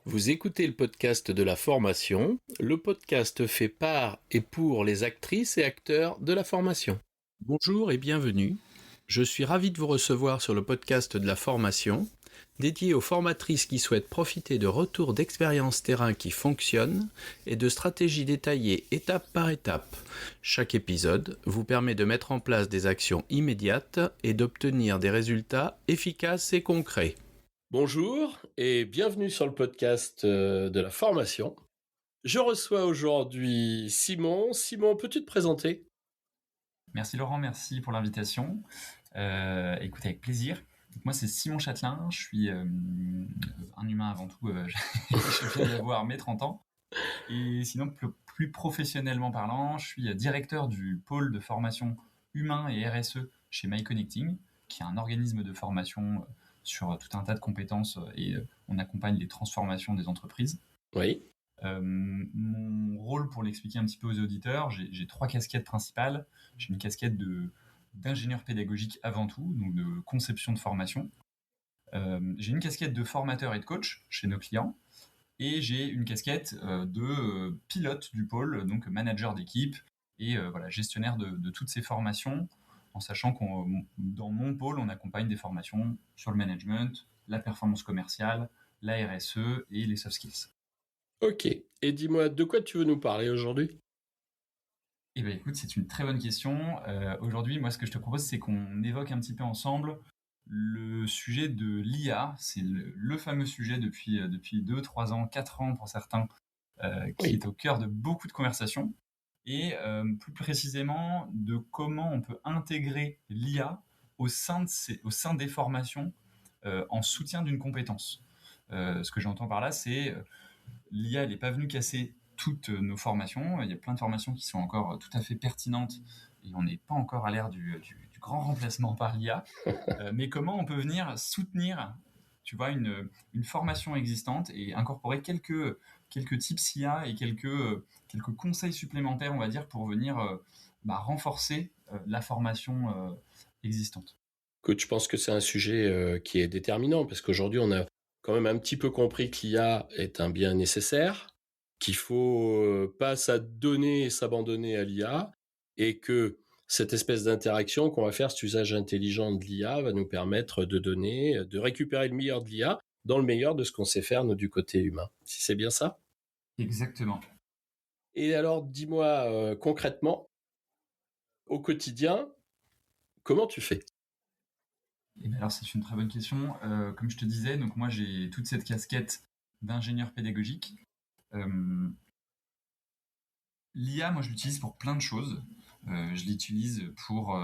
Vous écoutez le podcast de la formation, le podcast fait par et pour les actrices et acteurs de la formation. Bonjour et bienvenue. Je suis ravi de vous recevoir sur le podcast de la formation, dédié aux formatrices qui souhaitent profiter de retours d'expériences terrain qui fonctionnent et de stratégies détaillées étape par étape. Chaque épisode vous permet de mettre en place des actions immédiates et d'obtenir des résultats efficaces et concrets. Bonjour et bienvenue sur le podcast de la formation. Je reçois aujourd'hui Simon. Simon, peux-tu te présenter ? Merci Laurent, merci pour l'invitation. Écoute, avec plaisir. Donc, moi, c'est Simon Châtelain, je suis un humain avant tout. Je viens d'avoir mes 30 ans. Et sinon, plus professionnellement parlant, je suis directeur du pôle de formation humain et RSE chez MyConnecting, qui est un organisme de formation sur tout un tas de compétences et on accompagne les transformations des entreprises. Oui. Mon rôle, pour l'expliquer un petit peu aux auditeurs, j'ai 3 casquettes principales. J'ai une casquette d'ingénieur pédagogique avant tout, donc de conception de formation. J'ai une casquette de formateur et de coach chez nos clients. Et j'ai une casquette de pilote du pôle, donc manager d'équipe et gestionnaire de toutes ces formations, en sachant qu'on dans mon pôle, on accompagne des formations sur le management, la performance commerciale, la RSE et les soft skills. Ok. Et dis-moi, de quoi tu veux nous parler aujourd'hui ? Eh bien, écoute, c'est une très bonne question. Aujourd'hui, moi, ce que je te propose, c'est qu'on évoque un petit peu ensemble le sujet de l'IA. C'est le fameux sujet depuis 2, 3 ans, 4 ans pour certains, qui est au cœur de beaucoup de conversations. Et plus précisément, de comment on peut intégrer l'IA au sein des formations en soutien d'une compétence. Ce que j'entends par là, c'est l'IA, elle n'est pas venue casser toutes nos formations. Il y a plein de formations qui sont encore tout à fait pertinentes et on n'est pas encore à l'ère du grand remplacement par l'IA. Mais comment on peut venir soutenir, tu vois, une formation existante et incorporer quelques tips IA et quelques conseils supplémentaires, on va dire, pour venir renforcer la formation existante. Écoute, je pense que c'est un sujet qui est déterminant parce qu'aujourd'hui, on a quand même un petit peu compris que l'IA est un bien nécessaire, qu'il faut pas s'adonner et s'abandonner à l'IA et que cette espèce d'interaction qu'on va faire, cet usage intelligent de l'IA va nous permettre de récupérer le meilleur de l'IA dans le meilleur de ce qu'on sait faire, nous, du côté humain. Si c'est bien ça ? Exactement. Et alors, dis-moi concrètement, au quotidien, comment tu fais ? Et bien alors, c'est une très bonne question. Comme je te disais, donc moi, j'ai toute cette casquette d'ingénieur pédagogique. L'IA, moi, je l'utilise pour plein de choses. Je l'utilise pour,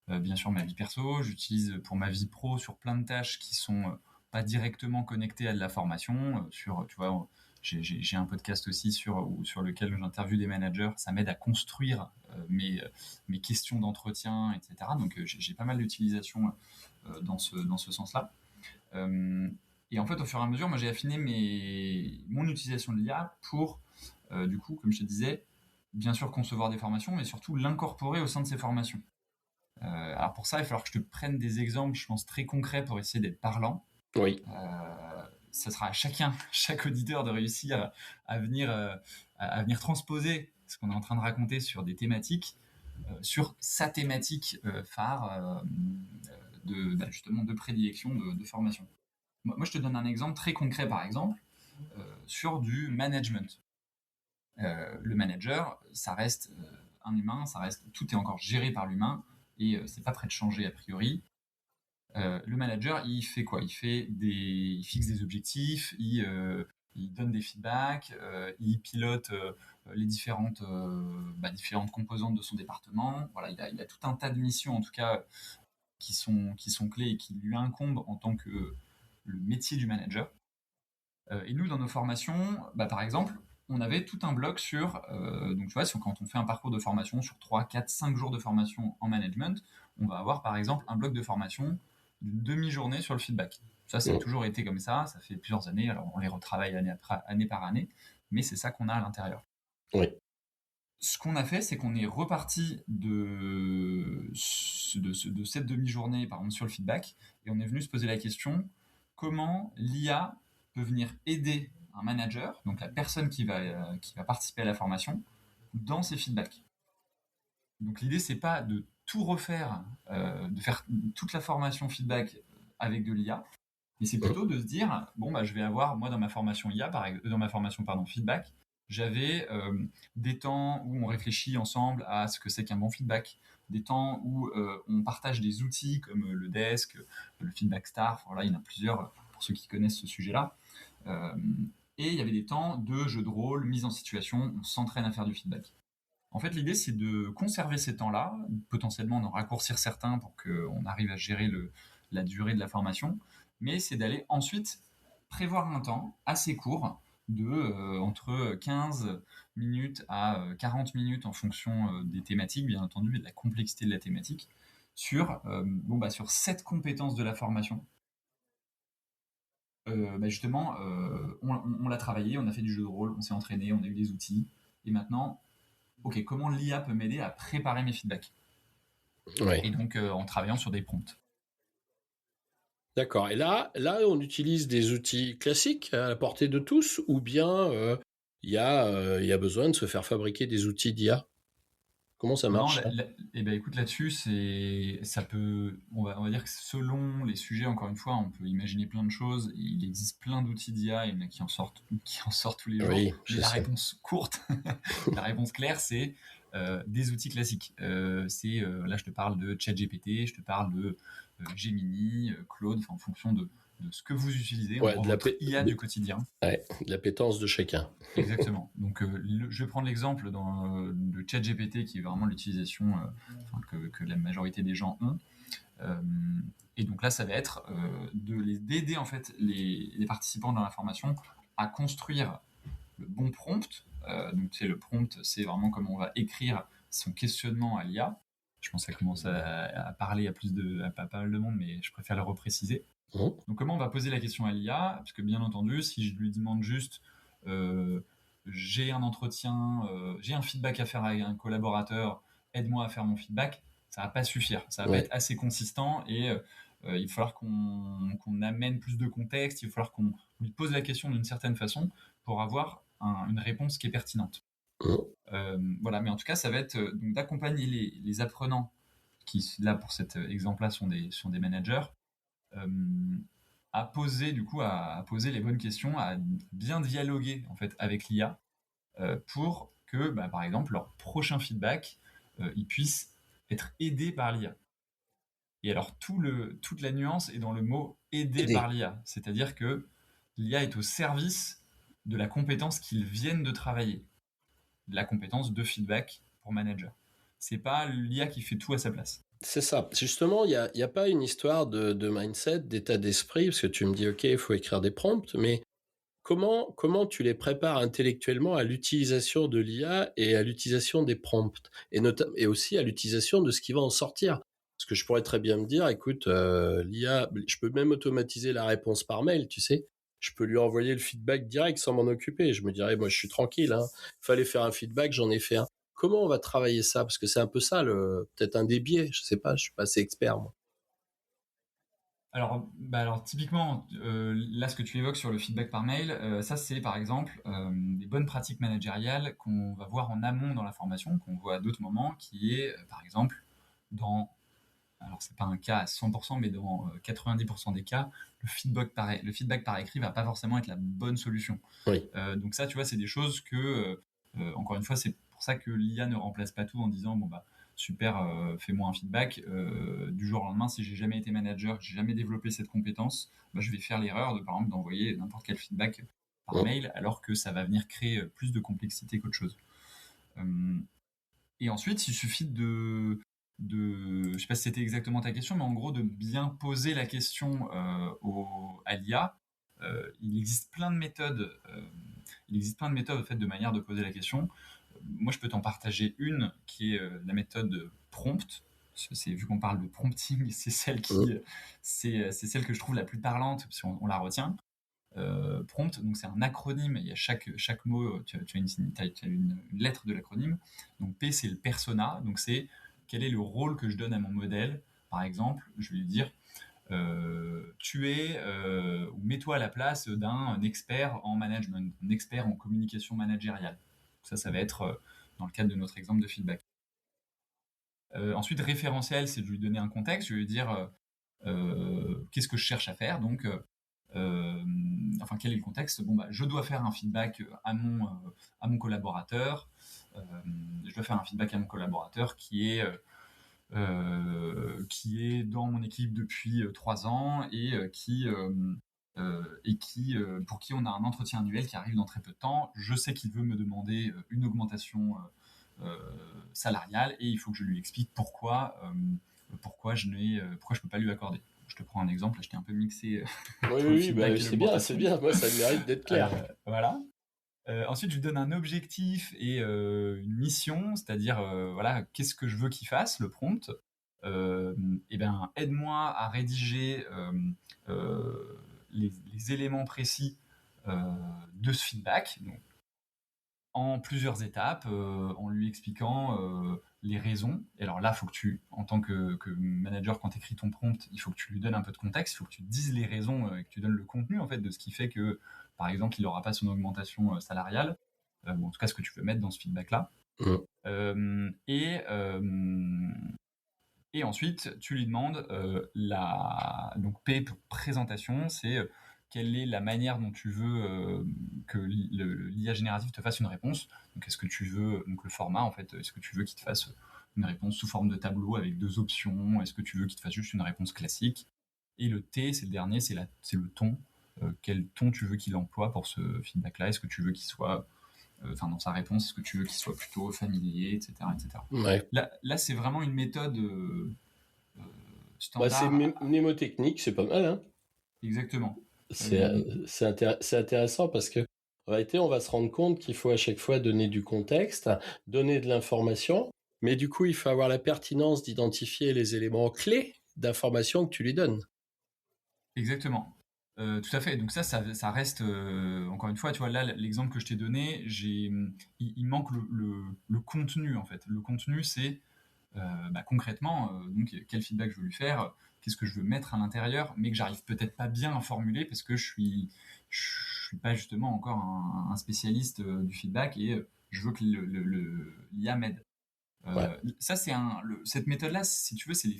bien sûr, ma vie perso. J'utilise pour ma vie pro sur plein de tâches qui sont pas directement connectées à de la formation. Tu vois, j'ai un podcast aussi sur lequel j'interviewe des managers. Ça m'aide à construire mes questions d'entretien, etc. Donc, j'ai pas mal d'utilisation dans ce sens-là. Et en fait, au fur et à mesure, moi, j'ai affiné mon utilisation de l'IA pour, du coup, comme je te disais, bien sûr concevoir des formations, mais surtout l'incorporer au sein de ces formations. Alors pour ça, il va falloir que je te prenne des exemples, je pense, très concrets pour essayer d'être parlant. Oui. Ça sera à chaque auditeur de réussir à venir transposer ce qu'on est en train de raconter sur des thématiques, sur sa thématique phare justement de prédilection de formation. Moi, je te donne un exemple très concret, par exemple, sur du management. Le manager, ça reste un humain, tout est encore géré par l'humain et c'est pas prêt de changer a priori. Le manager, il fait quoi ? Il fixe des objectifs, il donne des feedbacks, il pilote les différentes composantes de son département. Voilà, il a tout un tas de missions en tout cas qui sont clés et qui lui incombent en tant que le métier du manager. Et nous, dans nos formations, par exemple, on avait tout un bloc sur, donc tu vois, quand on fait un parcours de formation sur 3, 4, 5 jours de formation en management, on va avoir par exemple un bloc de formation d'une demi-journée sur le feedback. Ça a toujours été comme ça fait plusieurs années, alors on les retravaille année par année, mais c'est ça qu'on a à l'intérieur. Oui. Ce qu'on a fait, c'est qu'on est reparti de cette demi-journée, par exemple, sur le feedback, et on est venu se poser la question, comment l'IA peut venir aider un manager, donc la personne qui va participer à la formation, dans ses feedbacks. Donc l'idée, c'est pas de tout refaire, de faire toute la formation feedback avec de l'IA, mais c'est plutôt de se dire, bon, je vais avoir, moi, dans ma formation feedback, j'avais des temps où on réfléchit ensemble à ce que c'est qu'un bon feedback, des temps où on partage des outils comme le desk, le feedback star, voilà, il y en a plusieurs pour ceux qui connaissent ce sujet-là. Et il y avait des temps de jeu de rôle, mise en situation, on s'entraîne à faire du feedback. En fait, l'idée, c'est de conserver ces temps-là, potentiellement d'en raccourcir certains pour qu'on arrive à gérer la durée de la formation, mais c'est d'aller ensuite prévoir un temps assez court de entre 15 minutes à 40 minutes en fonction des thématiques, bien entendu, et de la complexité de la thématique, sur cette compétence de la formation. Justement, on l'a travaillé, on a fait du jeu de rôle, on s'est entraîné, on a eu des outils, et maintenant, ok, comment l'IA peut m'aider à préparer mes feedbacks? Ouais. Et donc, en travaillant sur des prompts. D'accord. Et là, on utilise des outils classiques à la portée de tous, ou bien il y a besoin de se faire fabriquer des outils d'IA? Comment ça Non, marche, ça? écoute, là-dessus, ça peut, on va dire que selon les sujets, encore une fois, on peut imaginer plein de choses. Il existe plein d'outils d'IA, il y en a qui en sortent tous les jours. Oui, Mais je la sais. réponse courte, la réponse claire, c'est des outils classiques. Là, je te parle de ChatGPT, je te parle de Gemini, Claude, en fonction de ce que vous utilisez, en Ouais, gros, votre IA du quotidien. ouais, de l'appétence de chacun. Exactement. Donc, je vais prendre l'exemple de ChatGPT, qui est vraiment l'utilisation que la majorité des gens ont. Euh, et donc là, ça va être d'aider en fait les participants dans la formation à construire le bon prompt. Donc, le prompt, c'est vraiment comment on va écrire son questionnement à l'IA. Je pense que ça commence à parler à pas mal de monde, mais je préfère le repréciser. Mmh. Donc comment on va poser la question à l'IA? Parce que bien entendu, si je lui demande juste j'ai un entretien, j'ai un feedback à faire avec un collaborateur, aide-moi à faire mon feedback, ça va pas suffire, ça va pas Ouais. être assez consistant et il va falloir qu'on amène plus de contexte, il va falloir qu'on lui pose la question d'une certaine façon pour avoir une réponse qui est pertinente. Mmh. Voilà, mais en tout cas, ça va être donc d'accompagner les apprenants qui, là pour cet exemple-là, sont des managers, euh, à poser les bonnes questions, à bien dialoguer en fait avec l'IA pour que, par exemple, leur prochain feedback, ils puissent être aidés par l'IA. Et alors, toute la nuance est dans le mot aider Aider. par l'IA, c'est-à-dire que l'IA est au service de la compétence qu'ils viennent de travailler, de la compétence de feedback pour manager. C'est pas l'IA qui fait tout à sa place. C'est ça. Justement, il y a pas une histoire de mindset, d'état d'esprit, parce que tu me dis, OK, il faut écrire des prompts, mais comment tu les prépares intellectuellement à l'utilisation de l'IA et à l'utilisation des prompts, et aussi à l'utilisation de ce qui va en sortir? Parce que je pourrais très bien me dire, écoute, l'IA, je peux même automatiser la réponse par mail, tu sais. Je peux lui envoyer le feedback direct sans m'en occuper. Je me dirais, moi, je suis tranquille, hein. Fallait faire un feedback, j'en ai fait un. Comment on va travailler ça? Parce que c'est un peu ça, peut-être un des biais. Je sais pas, je suis pas assez expert, moi. Alors typiquement, là, ce que tu évoques sur le feedback par mail, ça, c'est par exemple des bonnes pratiques managériales qu'on va voir en amont dans la formation, qu'on voit à d'autres moments, qui est, par exemple, alors c'est pas un cas à 100%, mais dans 90% des cas, le feedback par écrit va pas forcément être la bonne solution. Oui. Donc ça, tu vois, c'est des choses que, encore une fois, c'est pour ça que l'IA ne remplace pas tout en disant, super, fais-moi un feedback. Du jour au lendemain, si j'ai jamais été manager, que j'ai jamais développé cette compétence, je vais faire l'erreur de, par exemple, d'envoyer n'importe quel feedback par Mmh. mail, alors que ça va venir créer plus de complexité qu'autre chose. Et ensuite, il suffit je sais pas si c'était exactement ta question, mais en gros, de bien poser la question à l'IA. Il existe plein de méthodes. En fait, de manière de poser la question. Moi, je peux t'en partager une qui est la méthode prompt. Vu qu'on parle de prompting, c'est celle que je trouve la plus parlante si on la retient. Prompt, donc c'est un acronyme. Il y a chaque mot, tu as une lettre de l'acronyme. Donc P, c'est le persona. Donc c'est quel est le rôle que je donne à mon modèle. Par exemple, je vais lui dire ou mets-toi à la place d'un expert en management, un expert en communication managériale. Ça va être dans le cadre de notre exemple de feedback. Ensuite, référentiel, c'est de lui donner un contexte. Je vais lui dire qu'est-ce que je cherche à faire. Donc, quel est le contexte? Je dois faire un feedback à mon collaborateur. Je dois faire un feedback à mon collaborateur qui est dans mon équipe depuis 3 ans et pour qui on a un entretien annuel qui arrive dans très peu de temps. Je sais qu'il veut me demander une augmentation salariale et il faut que je lui explique pourquoi je peux pas lui accorder. Je te prends un exemple, là je t'ai un peu mixé Oui, c'est bien, moi ça mérite d'être clair. Voilà. Ensuite, je lui donne un objectif et une mission, c'est-à-dire qu'est-ce que je veux qu'il fasse, le prompt. Aide-moi à rédiger les éléments précis de ce feedback, donc, en plusieurs étapes, en lui expliquant les raisons. Et alors là, faut que en tant que manager, quand tu écris ton prompt, il faut que tu lui donnes un peu de contexte, il faut que tu dises les raisons et que tu donnes le contenu en fait de ce qui fait que, par exemple, il n'aura pas son augmentation salariale. En tout cas, ce que tu veux mettre dans ce feedback-là. Et ensuite, tu lui demandes donc P pour présentation, c'est quelle est la manière dont tu veux que l'IA générative te fasse une réponse. Donc, est-ce que tu veux, donc le format en fait, est-ce que tu veux qu'il te fasse une réponse sous forme de tableau avec 2 options? Est-ce que tu veux qu'il te fasse juste une réponse classique? Et le T, c'est le dernier, c'est le ton. Quel ton tu veux qu'il emploie pour ce feedback-là? Est-ce que tu veux qu'il soit dans sa réponse, est-ce que tu veux qu'il soit plutôt familier, etc. Ouais. Là, c'est vraiment une méthode standard. C'est mnémotechnique, c'est pas mal, hein. Exactement. C'est intéressant parce que en réalité, on va se rendre compte qu'il faut à chaque fois donner du contexte, donner de l'information, mais du coup, il faut avoir la pertinence d'identifier les éléments clés d'information que tu lui donnes. Exactement. Tout à fait. Donc ça reste, encore une fois, tu vois, là, l'exemple que je t'ai donné, il manque le contenu, en fait. Le contenu, c'est concrètement, donc, quel feedback je veux lui faire, qu'est-ce que je veux mettre à l'intérieur, mais que j'arrive peut-être pas bien à formuler parce que je suis pas justement encore un spécialiste du feedback et je veux que l'IA m'aide. Ouais. Ça, cette méthode-là, si tu veux, c'est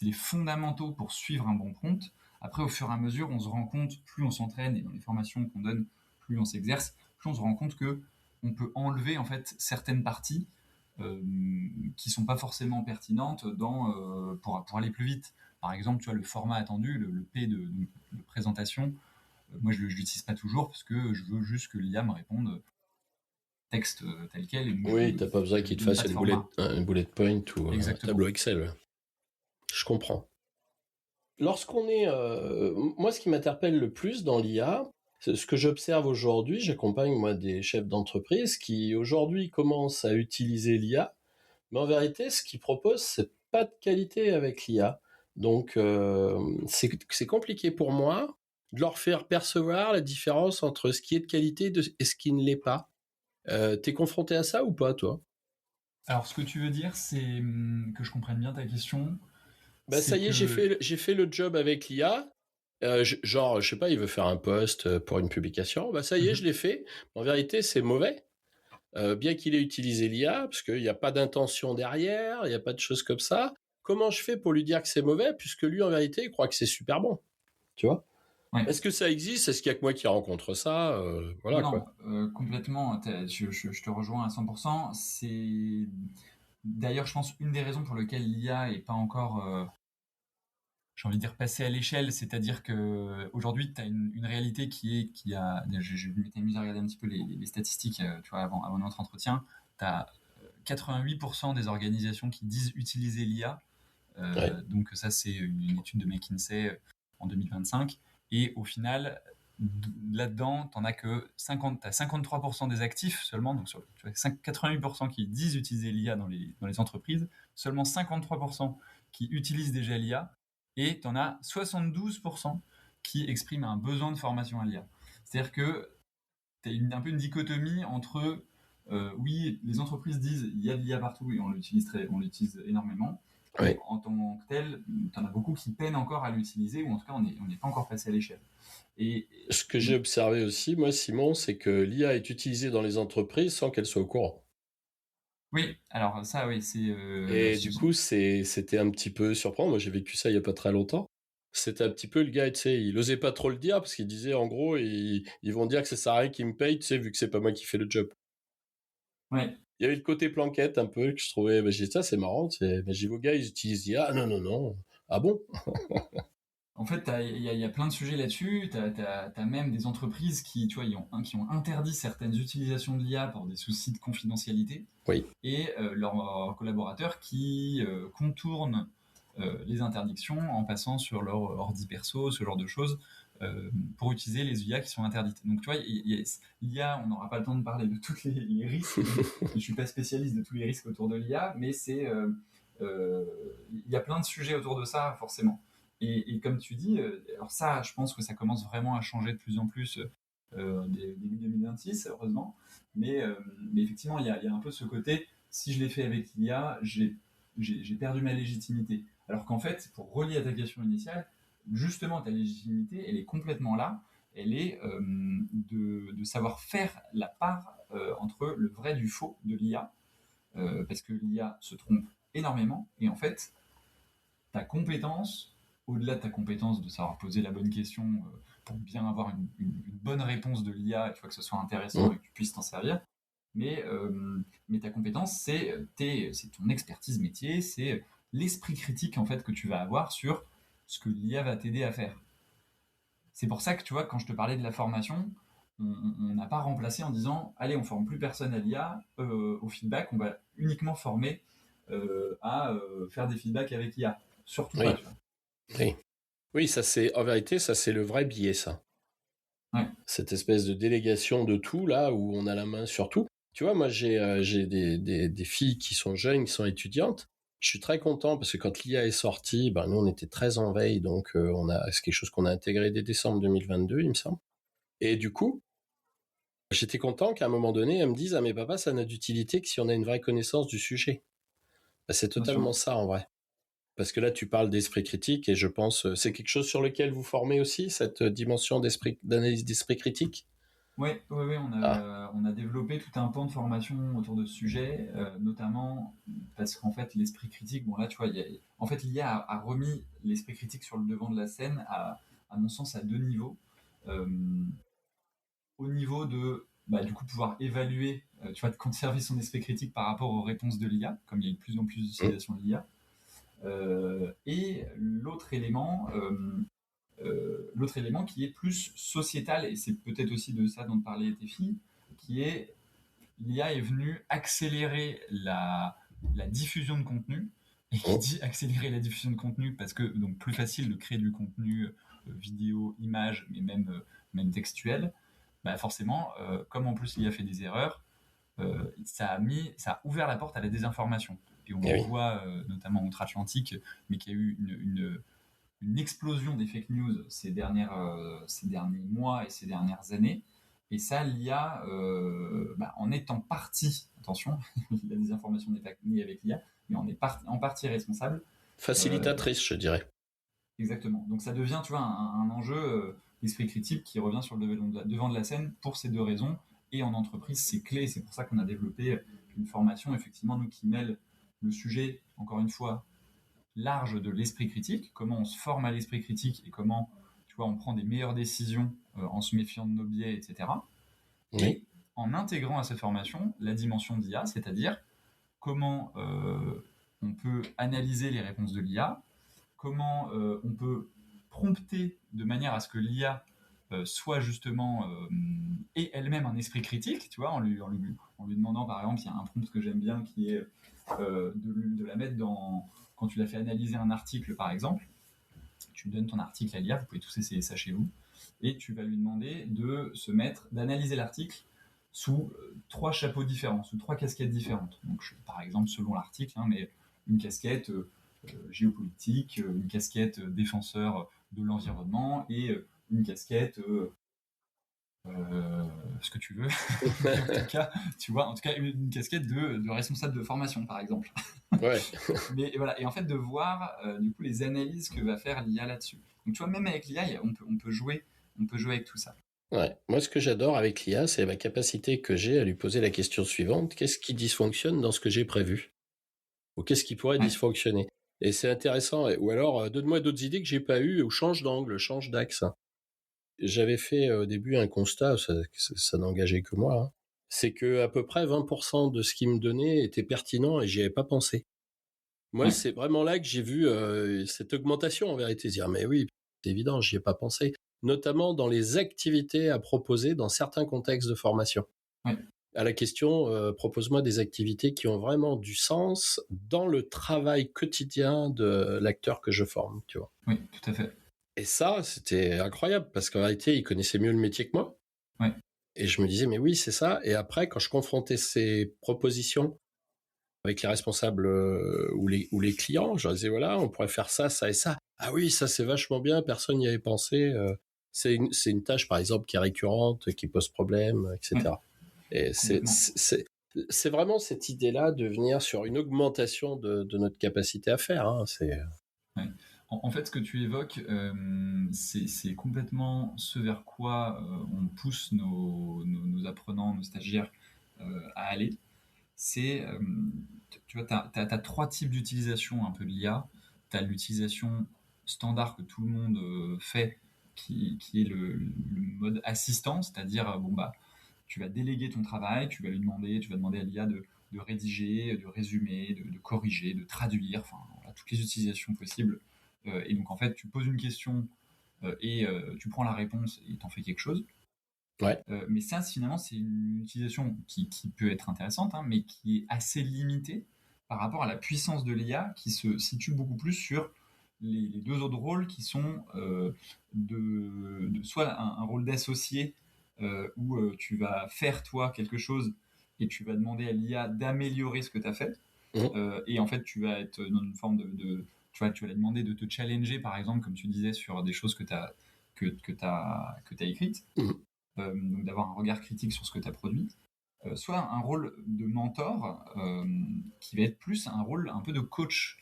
les fondamentaux pour suivre un bon prompt. Après, au fur et à mesure, on se rend compte, plus on s'entraîne et dans les formations qu'on donne, plus on s'exerce, plus on se rend compte que on peut enlever en fait certaines parties qui sont pas forcément pertinentes pour aller plus vite. Par exemple, tu vois, le format attendu, le P de présentation, moi je l'utilise pas toujours parce que je veux juste que l'IA me réponde texte tel quel. Et oui, t'as pas besoin qu'il te fasse une bullet point ou un tableau Excel. Ouais. Je comprends. Lorsqu'on est... moi, ce qui m'interpelle le plus dans l'IA, c'est ce que j'observe aujourd'hui, j'accompagne moi des chefs d'entreprise qui aujourd'hui commencent à utiliser l'IA, mais en vérité, ce qu'ils proposent, c'est pas de qualité avec l'IA. Donc, c'est compliqué pour moi de leur faire percevoir la différence entre ce qui est de qualité et ce qui ne l'est pas. T'es confronté à ça ou pas, toi? Alors, ce que tu veux dire, c'est que je comprenne bien ta question. Ça y est, j'ai fait le job avec l'IA. Genre, je sais pas, il veut faire un post pour une publication. Ça y est, je l'ai fait. En vérité, c'est mauvais. Bien qu'il ait utilisé l'IA, parce qu'il n'y a pas d'intention derrière, il n'y a pas de choses comme ça. Comment je fais pour lui dire que c'est mauvais, puisque lui, en vérité, il croit que c'est super bon. Tu vois? Ouais. Est-ce que ça existe? Est-ce qu'il y a que moi qui rencontre ça? Voilà, non, quoi. Complètement. Je te rejoins à 100%. C'est d'ailleurs, je pense, une des raisons pour lesquelles l'IA est pas encore, j'ai envie de dire, passée à l'échelle. C'est-à-dire que aujourd'hui, tu as une réalité qui a. Je m'étais amusé à regarder un petit peu les statistiques, tu vois, avant notre entretien. Tu as 88% des organisations qui disent utiliser l'IA. Ouais. Donc ça, c'est une étude de McKinsey en 2025. Et au final, là-dedans, t'en as que 53% des actifs seulement, donc tu vois, 88% qui disent utiliser l'IA dans les entreprises, seulement 53% qui utilisent déjà l'IA, et t'en as 72% qui expriment un besoin de formation à l'IA. C'est-à-dire que t'as un peu une dichotomie entre oui, les entreprises disent il y a de l'IA partout et on l'utilise énormément, Ouais. en tant que tel, tu en as beaucoup qui peinent encore à l'utiliser, ou en tout cas, on n'est pas encore passé à l'échelle. Et Ce que j'ai observé aussi, moi, Simon, c'est que l'IA est utilisée dans les entreprises sans qu'elle soit au courant. oui, alors ça, oui, c'est... Et du coup, c'était un petit peu surprenant. Moi, j'ai vécu ça il y a pas très longtemps. C'était un petit peu le gars, tu sais, il osait pas trop le dire parce qu'il disait, en gros, ils vont dire que ça sert à rien qu'ils me payent, tu sais, vu que c'est pas moi qui fais le job. ouais. Il y avait le côté planquette un peu que je trouvais, j'ai dit ça, c'est marrant. J'ai vos gars, ils utilisent IA. Ah non, non, non. Ah bon? En fait, il y a plein de sujets là-dessus. Tu as même des entreprises qui, tu vois, qui ont interdit certaines utilisations de l'IA pour des soucis de confidentialité. Oui. Et leurs collaborateurs qui contournent les interdictions en passant sur leur ordi perso, ce genre de choses, pour utiliser les IA qui sont interdites. Donc, tu vois, l'IA, on n'aura pas le temps de parler de tous les risques. Je ne suis pas spécialiste de tous les risques autour de l'IA, mais il y a plein de sujets autour de ça, forcément. Et comme tu dis, alors ça, je pense que ça commence vraiment à changer de plus en plus début 2026, heureusement. Mais effectivement, il y a un peu ce côté, si je l'ai fait avec l'IA, j'ai perdu ma légitimité. Alors qu'en fait, pour relier à ta question initiale, justement, ta légitimité, elle est complètement là. Elle est de savoir faire la part entre le vrai du faux de l'IA, parce que l'IA se trompe énormément, et en fait, ta compétence, au-delà de ta compétence de savoir poser la bonne question pour bien avoir une bonne réponse de l'IA, et tu vois, que ce soit intéressant et que tu puisses t'en servir, mais ta compétence, c'est ton expertise métier, c'est l'esprit critique en fait que tu vas avoir sur ce que l'IA va t'aider à faire. C'est pour ça que tu vois, quand je te parlais de la formation, on n'a pas remplacé en disant allez, on forme plus personne à l'IA, au feedback, on va uniquement former à faire des feedbacks avec l'IA. Surtout Oui. pas, tu vois. Oui. Oui, ça c'est, en vérité, ça c'est le vrai biais, ça. Ouais. Cette espèce de délégation de tout, là, où on a la main sur tout. Tu vois, moi, j'ai des filles qui sont jeunes, qui sont étudiantes. Je suis très content parce que quand l'IA est sortie, ben, nous, on était très en veille, donc c'est quelque chose qu'on a intégré dès décembre 2022, il me semble. Et du coup, j'étais content qu'à un moment donné, elles me disent, ah mais papa, ça n'a d'utilité que si on a une vraie connaissance du sujet. Ben, c'est Bien sûr. totalement ça, en vrai. Parce que là, tu parles d'esprit critique et je pense, c'est quelque chose sur lequel vous formez aussi, cette dimension d'analyse d'esprit critique? Oui, ouais, ouais, Ah, on a développé tout un pan de formation autour de ce sujet, notamment parce qu'en fait, l'esprit critique, bon là, tu vois, en fait, l'IA a remis l'esprit critique sur le devant de la scène, à mon sens, à deux niveaux. Euh, Au niveau de, bah, du coup, pouvoir évaluer, tu vois, de conserver son esprit critique par rapport aux réponses de l'IA, comme il y a de plus en plus d'utilisation de l'IA. Et l'autre élément qui est plus sociétal, et c'est peut-être aussi de ça dont parlaient tes filles, qui est l'IA est venue accélérer la diffusion de contenu. Et qui dit accélérer la diffusion de contenu, parce que donc plus facile de créer du contenu vidéo, image, mais même textuel, bah forcément, comme en plus l'IA fait des erreurs, ça a ouvert la porte à la désinformation. Et on eh le oui. voit notamment outre-Atlantique, mais qu'il y a eu une explosion des fake news ces derniers mois et ces dernières années. Et ça, l'IA en est en partie, attention, la désinformation n'est pas née avec l'IA, mais on est en partie responsable. Euh, Facilitatrice, je dirais. Exactement. Donc ça devient, tu vois, un enjeu d'esprit critique qui revient sur le devant de la scène pour ces deux raisons. Et en entreprise, c'est clé. C'est pour ça qu'on a développé une formation, effectivement, nous qui mêle le sujet, encore une fois, large de l'esprit critique, comment on se forme à l'esprit critique et comment, tu vois, on prend des meilleures décisions en se méfiant de nos biais, etc. Oui. Et en intégrant à cette formation la dimension d'IA, c'est-à-dire comment on peut analyser les réponses de l'IA, comment on peut prompter de manière à ce que l'IA soit justement et elle-même un esprit critique, tu vois, en lui demandant par exemple, il y a un prompt que j'aime bien qui est de la mettre dans, quand tu l'as fait analyser un article par exemple, tu donnes ton article à l'IA, vous pouvez tous essayer ça chez vous, et tu vas lui demander d'analyser l'article sous trois chapeaux différents, sous trois casquettes différentes. Donc, par exemple, selon l'article, hein, mais une casquette géopolitique, une casquette défenseur de l'environnement et une casquette ce que tu veux. Mais en tout cas, tu vois, en tout cas, une casquette de responsable de formation, par exemple. Ouais. Mais voilà, et en fait de voir du coup les analyses que va faire l'IA là-dessus. Donc tu vois, même avec l'IA, on peut jouer avec tout ça. Ouais. Moi, ce que j'adore avec l'IA, c'est la capacité que j'ai à lui poser la question suivante. Qu'est-ce qui dysfonctionne dans ce que j'ai prévu? Ou qu'est-ce qui pourrait Ouais, dysfonctionner? Et c'est intéressant. Ou alors, donne-moi d'autres idées que j'ai pas eues, ou change d'angle, change d'axe. J'avais fait au début un constat, ça n'engageait que moi, hein. C'est que à peu près 20% de ce qu'il me donnait était pertinent et j'y avais pas pensé. Moi, ouais, c'est vraiment là que j'ai vu cette augmentation en vérité. Dire, mais oui, c'est évident, j'y ai pas pensé. Notamment dans les activités à proposer dans certains contextes de formation. ouais, À la question, propose-moi des activités qui ont vraiment du sens dans le travail quotidien de l'acteur que je forme, tu vois. oui, tout à fait. Et ça, c'était incroyable parce qu'en réalité, il connaissait mieux le métier que moi. Ouais, Et je me disais, mais oui, c'est ça. Et après, quand je confrontais ces propositions avec les responsables ou les clients, je leur disais, voilà, on pourrait faire ça, ça et ça. Ah oui, ça c'est vachement bien, personne n'y avait pensé. C'est une tâche, par exemple, qui est récurrente, qui pose problème, ouais, etc. Et complètement. c'est vraiment cette idée-là de venir sur une augmentation de notre capacité à faire, hein. Ouais. En fait, ce que tu évoques, c'est complètement ce vers quoi on pousse nos apprenants, nos stagiaires à aller. C'est, tu vois, tu as trois types d'utilisation un peu de l'IA. Tu as l'utilisation standard que tout le monde fait, qui est le mode assistant, c'est-à-dire, bon, bah, tu vas déléguer ton travail, tu vas demander à l'IA de rédiger, de résumer, de corriger, de traduire, enfin, voilà, toutes les utilisations possibles. Et donc, en fait, tu poses une question et tu prends la réponse et t'en fais quelque chose. Ouais. Mais ça, finalement, c'est une utilisation qui peut être intéressante, hein, mais qui est assez limitée par rapport à la puissance de l'IA qui se situe beaucoup plus sur les deux autres rôles qui sont soit un rôle d'associé où tu vas faire toi quelque chose et tu vas demander à l'IA d'améliorer ce que tu as fait. Mmh. Et en fait, tu vas être dans une forme tu vois, tu vas lui demander de te challenger, par exemple, comme tu disais, sur des choses que t'as écrites, Mmh. donc d'avoir un regard critique sur ce que tu as produit, soit un rôle de mentor qui va être plus un rôle un peu de coach.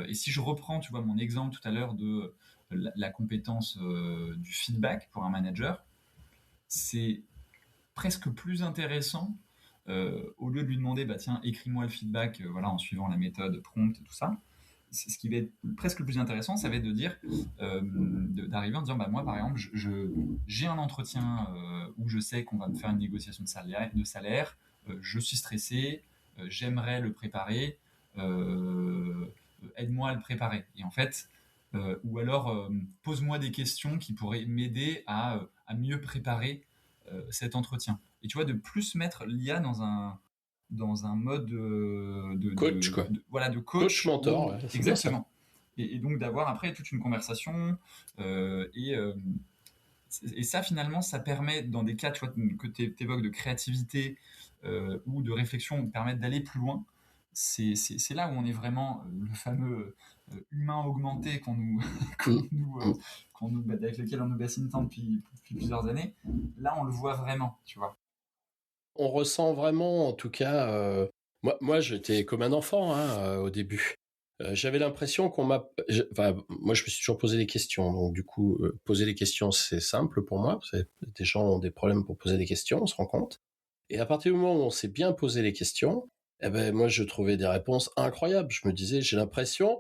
Et si je reprends, tu vois, mon exemple tout à l'heure de la compétence du feedback pour un manager, c'est presque plus intéressant au lieu de lui demander, bah tiens, écris-moi le feedback, voilà, en suivant la méthode prompt et tout ça. Ce qui va être presque le plus intéressant, ça va être de dire, d'arriver en disant, bah moi par exemple, j'ai un entretien où je sais qu'on va me faire une négociation de salaire, je suis stressé, j'aimerais le préparer, aide-moi à le préparer. Et en fait, ou alors pose-moi des questions qui pourraient m'aider à mieux préparer cet entretien. Et tu vois, de plus mettre l'IA dans un mode Coach, quoi. voilà, de Coach coach mentor, ou ouais, c'est bien ça. exactement. Et donc d'avoir après toute une conversation et ça finalement ça permet dans des cas tu vois, que tu évoques de créativité ou de réflexion permettre d'aller plus loin. C'est là où on est vraiment le fameux humain augmenté qu'on Mmh. nous, Mmh. avec lequel on nous bassine tant depuis plusieurs années. Là on le voit vraiment, tu vois. On ressent vraiment, en tout cas, moi j'étais comme un enfant, hein, au début. J'avais l'impression enfin, moi je me suis toujours posé des questions, donc du coup, poser des questions c'est simple pour moi. Des gens ont des problèmes pour poser des questions, on se rend compte. Et à partir du moment où on s'est bien posé les questions, eh ben moi je trouvais des réponses incroyables. Je me disais, j'ai l'impression,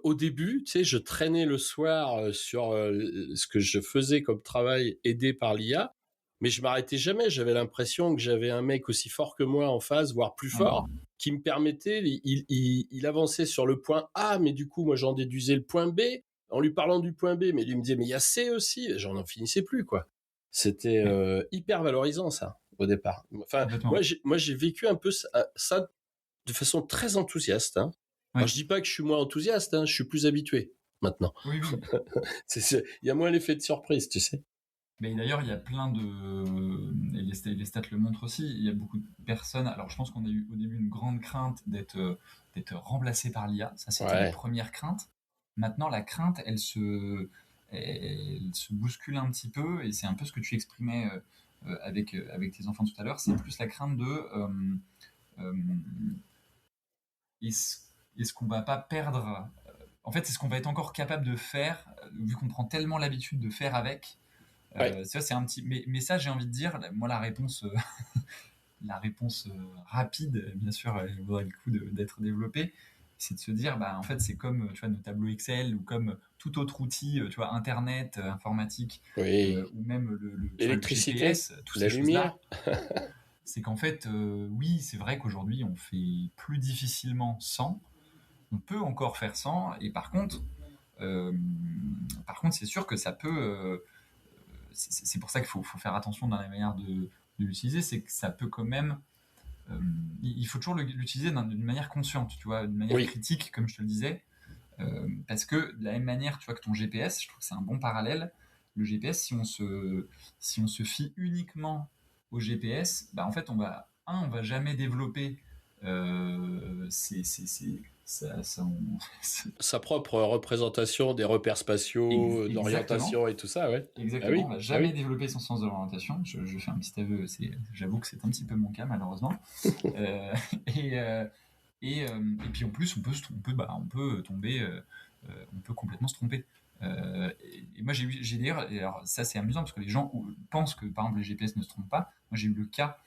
au début, tu sais, je traînais le soir sur ce que je faisais comme travail aidé par l'IA, mais je m'arrêtais jamais. J'avais l'impression que j'avais un mec aussi fort que moi en face, voire plus Ouais, fort, qui me permettait. Il avançait sur le point A, mais du coup moi j'en déduisais le point B en lui parlant du point B, mais lui me disait mais il y a C aussi. J'en en finissais plus quoi. C'était ouais, hyper valorisant ça au départ. Enfin, complètement. moi j'ai vécu un peu ça de façon très enthousiaste, hein. Alors Ouais. je dis pas que je suis moins enthousiaste, hein, je suis plus habitué maintenant. Oui, oui. Il y a moins l'effet de surprise, tu sais. Mais d'ailleurs, il y a plein de. Et les stats le montrent aussi, il y a beaucoup de personnes. Alors, je pense qu'on a eu au début une grande crainte d'être remplacé par l'IA. Ça, c'était les Ouais. premières craintes. Maintenant, la crainte, elle se bouscule un petit peu, et c'est un peu ce que tu exprimais avec tes enfants tout à l'heure. C'est plus la crainte de. Euh, est-ce est-ce qu'on va pas perdre en fait, est-ce qu'on va être encore capable de faire, vu qu'on prend tellement l'habitude de faire avec. Ouais. Ça, c'est un petit. Mais ça, j'ai envie de dire, moi, la réponse rapide, bien sûr, elle vaudrait le coup d'être développée. C'est de se dire, bah, en fait, c'est comme tu vois, nos tableaux Excel ou comme tout autre outil, tu vois, Internet, informatique, Oui. ou même tu vois, le L'électricité, GPS, toutes la ces lumière. choses-là. C'est qu'en fait, oui, c'est vrai qu'aujourd'hui, on fait plus difficilement sans. On peut encore faire sans. Et euh, par contre, c'est sûr que ça peut. C'est pour ça qu'il faut faire attention dans la manière de l'utiliser. C'est que ça peut quand même. Il faut toujours l'utiliser d'une manière consciente, tu vois, d'une manière Oui. critique, comme je te le disais. Parce que de la même manière, tu vois, que ton GPS, je trouve que c'est un bon parallèle. Le GPS, si on se fie uniquement au GPS, bah, en fait, on va jamais développer c'est- Sa propre représentation des repères spatiaux, exactement. d'orientation et tout ça, ouais. Ah Exactement, on oui, va ah jamais oui. développer son sens de l'orientation. Je fais un petit aveu, j'avoue que c'est un petit peu mon cas malheureusement. Euh, et, euh, et puis en plus, on peut tomber, on peut complètement se tromper. Et moi, j'ai d'ailleurs, et alors ça c'est amusant parce que les gens pensent que par exemple les GPS ne se trompent pas. Moi, j'ai eu le cas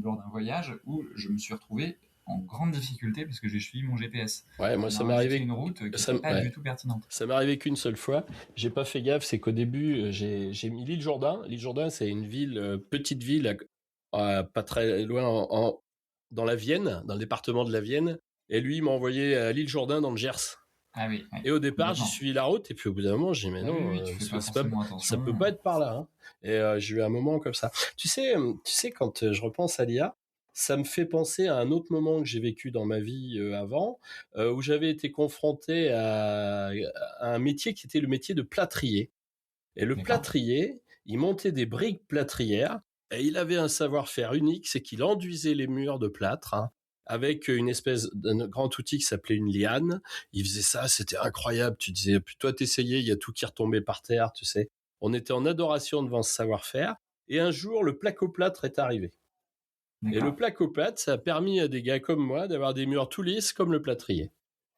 lors d'un voyage où je me suis retrouvé en grande difficulté parce que j'ai suivi mon GPS. Ouais, moi Il m'a ça m'est indiqué arrivé. une route qui Ça, n'était pas du ouais. tout pertinente. Ça m'est arrivé qu'une seule fois. J'ai pas fait gaffe, c'est qu'au début, j'ai mis l'île Jourdain. L'île Jourdain, c'est une ville, petite ville, pas très loin dans la Vienne, dans le département de la Vienne. Et lui, il m'a envoyé à l'île Jourdain dans le Gers. Ah oui, ouais, Et au départ, j'ai complètement. suivi la route, et puis au bout d'un moment, j'ai dit, mais Ah oui, non, oui, tu fais pas c'est pas, forcément ça peut attention. pas être par là, hein. Et j'ai eu un moment comme ça. Tu sais, quand je repense à l'IA, ça me fait penser à un autre moment que j'ai vécu dans ma vie avant, où j'avais été confronté à un métier qui était le métier de plâtrier. Et le D'accord. plâtrier, il montait des briques plâtrières et il avait un savoir-faire unique, c'est qu'il enduisait les murs de plâtre, hein, avec une espèce d'un grand outil qui s'appelait une liane. Il faisait ça, c'était incroyable. Tu disais, puis toi t'essayais, il y a tout qui retombait par terre, tu sais. On était en adoration devant ce savoir-faire. Et un jour, le placoplâtre est arrivé. Et le D'accord. placoplâtre, ça a permis à des gars comme moi d'avoir des murs tout lisses comme le plâtrier.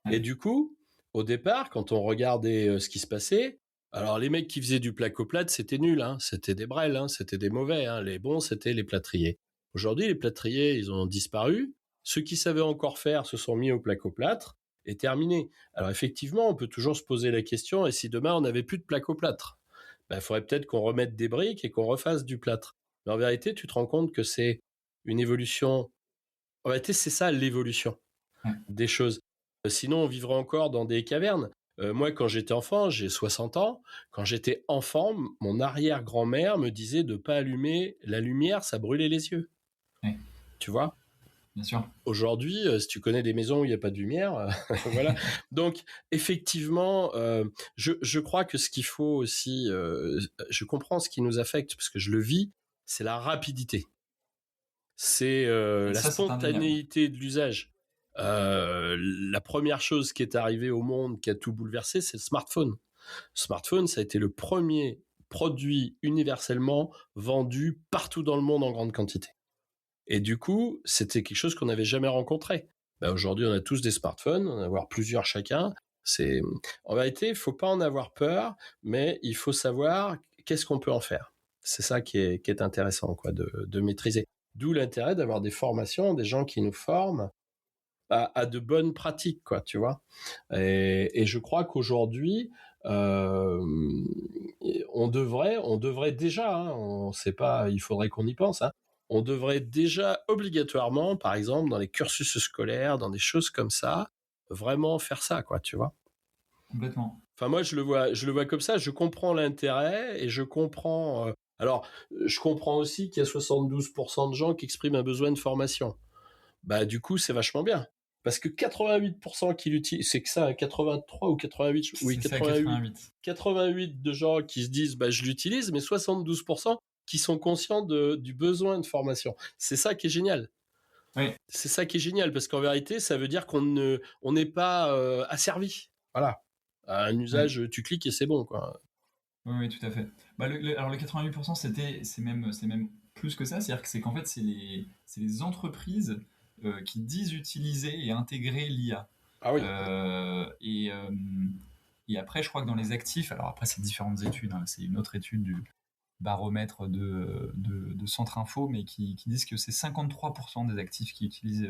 Et Ouais. du coup, au départ, quand on regardait ce qui se passait, alors les mecs qui faisaient du placo-plâtre, c'était nul, hein, c'était des brels, hein, c'était des mauvais, hein, les bons, c'était les plâtriers. Aujourd'hui, les plâtriers, ils ont disparu. Ceux qui savaient encore faire se sont mis au placo-plâtre et terminé. Alors effectivement, on peut toujours se poser la question, et si demain on n'avait plus de placo-plâtre, ben, il faudrait peut-être qu'on remette des briques et qu'on refasse du plâtre. Mais en vérité, tu te rends compte que c'est une évolution. En vérité, c'est ça l'évolution Ouais. des choses. Sinon, on vivrait encore dans des cavernes. Moi, quand j'étais enfant, j'ai 60 ans, quand j'étais enfant, mon arrière-grand-mère me disait de ne pas allumer la lumière, ça brûlait les yeux. Ouais. Tu vois? Bien sûr. Aujourd'hui, si tu connais des maisons où il n'y a pas de lumière, voilà. Donc, effectivement, je crois que ce qu'il faut aussi, je comprends ce qui nous affecte, parce que je le vis, c'est la rapidité. C'est Et la ça, c'est indéniable. spontanéité de l'usage. La première chose qui est arrivée au monde, qui a tout bouleversé, c'est le smartphone. Le smartphone, ça a été le premier produit universellement vendu partout dans le monde en grande quantité. Et du coup, c'était quelque chose qu'on n'avait jamais rencontré. Ben, aujourd'hui, on a tous des smartphones, on en a avoir plusieurs chacun. C'est, en vérité, il faut pas en avoir peur, mais il faut savoir qu'est-ce qu'on peut en faire. C'est ça qui est intéressant, quoi, de maîtriser. D'où l'intérêt d'avoir des formations, des gens qui nous forment à de bonnes pratiques, quoi, tu vois. Et je crois qu'aujourd'hui, euh, on devrait déjà, hein, on sait pas, il faudrait qu'on y pense, hein, on devrait déjà obligatoirement, par exemple, dans les cursus scolaires, dans des choses comme ça, vraiment faire ça, quoi, tu vois. Complètement. Enfin, moi, je le vois comme ça. Je comprends l'intérêt et je comprends. Alors, je comprends aussi qu'il y a 72% de gens qui expriment un besoin de formation. Bah, du coup, c'est vachement bien. Parce que 88% qui l'utilisent, c'est que ça, 83 ou 88, oui, C'est ça, 88. 88 de gens qui se disent, bah, je l'utilise, mais 72% qui sont conscients du besoin de formation. C'est ça qui est génial. Oui. C'est ça qui est génial, parce qu'en vérité, ça veut dire on n'est pas asservi. Voilà. À un Oui. usage, tu cliques et c'est bon, quoi. Oui, oui, tout à fait. Bah, alors le 88%, c'est même plus que ça. C'est-à-dire que c'est qu'en fait, c'est les entreprises qui disent utiliser et intégrer l'IA. Ah oui. Et après, je crois que dans les actifs, alors après, c'est différentes études, hein, c'est une autre étude du baromètre de Centre Info, mais qui disent que c'est 53% des actifs qui utilisent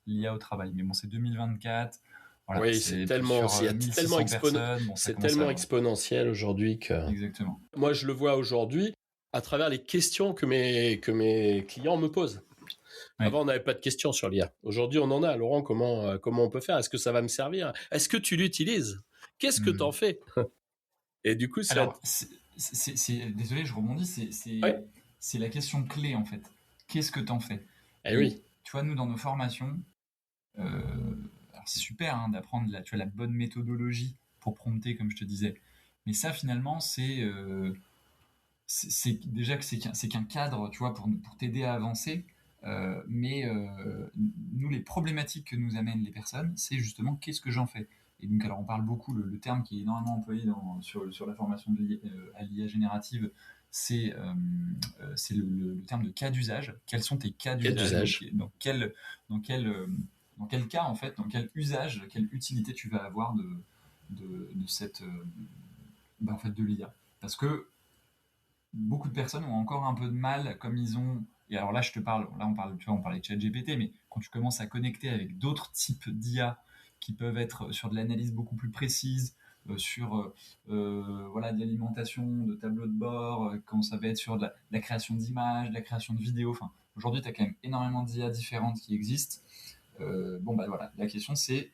l'IA au travail. Mais bon, c'est 2024, voilà, Oui, c'est sur il y a 1600 personnes, bon, ça c'est commence tellement à... exponentiel aujourd'hui que Exactement. moi je le vois aujourd'hui à travers les questions que mes clients me posent. Ouais. Avant, on n'avait pas de questions sur l'IA. Aujourd'hui, on en a. Laurent, comment on peut faire? Est-ce que ça va me servir? Est-ce que tu l'utilises? Qu'est-ce que tu en Hmm. fais? Et du coup, Alors, désolé, je rebondis, ouais. c'est la question clé en fait. Qu'est-ce que t'en fais? Eh Et oui. tu vois, nous dans nos formations, alors c'est super hein, d'apprendre tu vois, la bonne méthodologie pour prompter, comme je te disais. Mais ça, finalement, c'est déjà que c'est qu'un cadre, tu vois, pour t'aider à avancer. Nous, les problématiques que nous amènent les personnes, c'est justement qu'est-ce que j'en fais. Et donc, alors, on parle beaucoup, le terme qui est énormément employé sur la formation à l'IA générative, c'est le terme de cas d'usage. Quels sont tes cas Cas d'usage? Donc, d'usage. dans quel, euh, dans quel cas, en fait, dans quel usage, quelle utilité tu vas avoir de cette, en fait, de l'IA. Parce que beaucoup de personnes ont encore un peu de mal, comme ils ont. Et alors là, je te parle, là on parle, tu vois, on parlait de ChatGPT, mais quand tu commences à connecter avec d'autres types d'IA qui peuvent être sur de l'analyse beaucoup plus précise, sur voilà, de l'alimentation, de tableaux de bord, quand ça va être sur de la création d'images, de la création de vidéos. Enfin, aujourd'hui, tu as quand même énormément d'IA différentes qui existent. Bon, bah voilà, la question c'est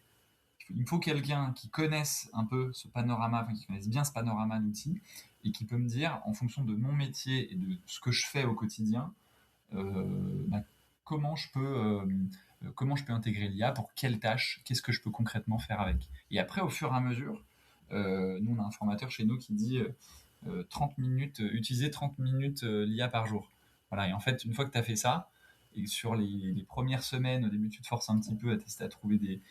il me faut quelqu'un qui connaisse un peu ce panorama, enfin qui connaisse bien ce panorama d'outils et qui peut me dire, en fonction de mon métier et de ce que je fais au quotidien, bah, comment je peux comment je peux intégrer l'IA pour quelle tâche, qu'est-ce que je peux concrètement faire avec. Et après, au fur et à mesure, nous on a un formateur chez nous qui dit 30 minutes, utiliser 30 minutes l'IA par jour. Voilà, et en fait, une fois que tu as fait ça, et sur les premières semaines, au début, tu te forces un petit peu à tester, à trouver des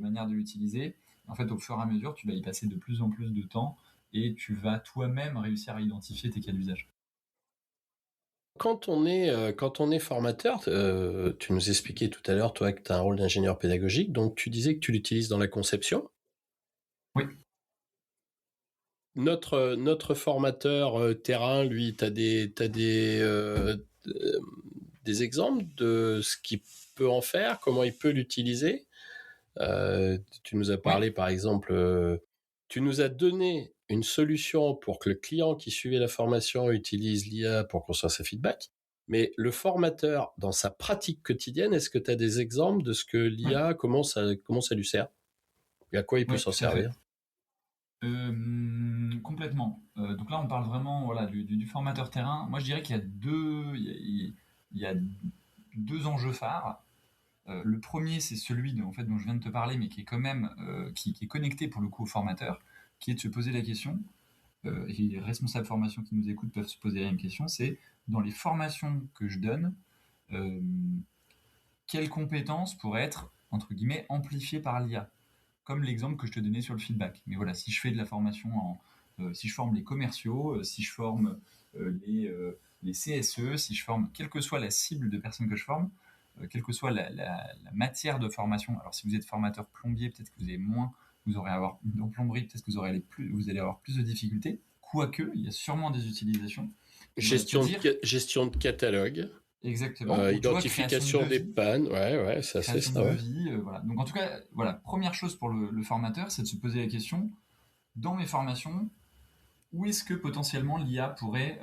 manières de l'utiliser. En fait, au fur et à mesure, tu vas y passer de plus en plus de temps et tu vas toi-même réussir à identifier tes cas d'usage. Quand on est formateur, tu nous expliquais tout à l'heure, toi, que tu as un rôle d'ingénieur pédagogique, donc tu disais que tu l'utilises dans la conception. Oui. Notre formateur terrain, lui, des exemples de ce qu'il peut en faire, comment il peut l'utiliser. Tu nous as Oui. parlé, par exemple, tu nous as donné une solution pour que le client qui suivait la formation utilise l'IA pour construire ses feedbacks. Mais le formateur, dans sa pratique quotidienne, est-ce que tu as des exemples de ce que Oui. l'IA, comment ça lui sert et à quoi il peut Oui, s'en tout à fait. servir? Complètement. Donc là, on parle vraiment voilà, du formateur terrain. Moi, je dirais qu'il y a il y a deux enjeux phares. Le premier, c'est celui en fait, dont je viens de te parler, mais qui est quand même qui est connecté pour le coup au formateur, qui est de se poser la question, et les responsables formation qui nous écoutent peuvent se poser la même question, c'est dans les formations que je donne, euh, quelles compétences pourraient être, entre guillemets, amplifiées par l'IA? Comme l'exemple que je te donnais sur le feedback. Mais voilà, si je fais de la formation si je forme les commerciaux, si je forme les CSE, si je forme, quelle que soit la cible de personnes que je forme, quelle que soit la matière de formation. Alors si vous êtes formateur plombier, peut-être que vous avez moins, vous aurez à avoir en plomberie, peut-être que vous allez avoir plus de difficultés. Quoique, il y a sûrement des utilisations. Et voilà, te dire Gestion de catalogue, exactement, ou tu vois, création de identification des devis, pannes, ouais, ça c'est création de ça, ouais. devis, voilà. Donc en tout cas, voilà, première chose pour le formateur, c'est de se poser la question, dans mes formations, où est-ce que potentiellement l'IA pourrait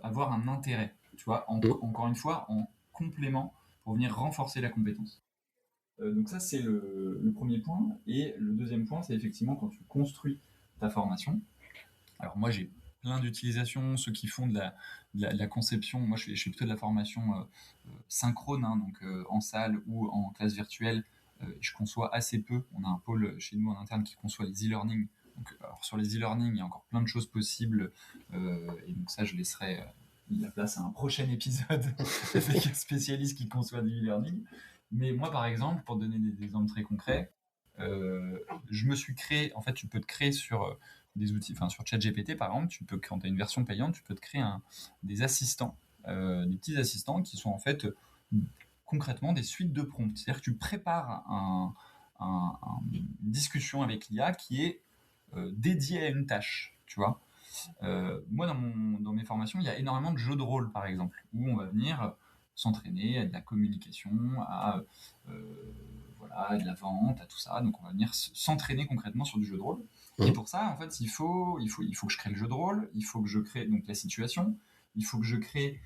avoir un intérêt, tu vois, Mm. encore une fois, en complément pour venir renforcer la compétence. Donc ça, c'est le premier point. Et le deuxième point, c'est effectivement quand tu construis ta formation. Alors moi, j'ai plein d'utilisations, ceux qui font de la conception, moi je fais plutôt de la formation synchrone, hein, donc en salle ou en classe virtuelle, je conçois assez peu. On a un pôle chez nous en interne qui conçoit les e-learning. Donc, alors sur les e-learning, il y a encore plein de choses possibles, et donc ça, je laisserai la place à un prochain épisode avec un spécialiste qui conçoit du e-learning. Mais moi, par exemple, pour donner des exemples très concrets, je me suis créé, en fait, tu peux te créer sur des outils, enfin sur ChatGPT par exemple, quand tu as une version payante, tu peux te créer des assistants, des petits assistants qui sont en fait concrètement des suites de prompts. C'est-à-dire que tu prépares une discussion avec l'IA qui est dédiée à une tâche, tu vois. Moi, dans mes formations, il y a énormément de jeux de rôle, par exemple, où on va venir s'entraîner à de la communication, à voilà, à de la vente, à tout ça. Donc, on va venir s'entraîner concrètement sur du jeu de rôle. Et pour ça, en fait, il faut que je crée le jeu de rôle, il faut que je crée donc la situation, il faut que je crée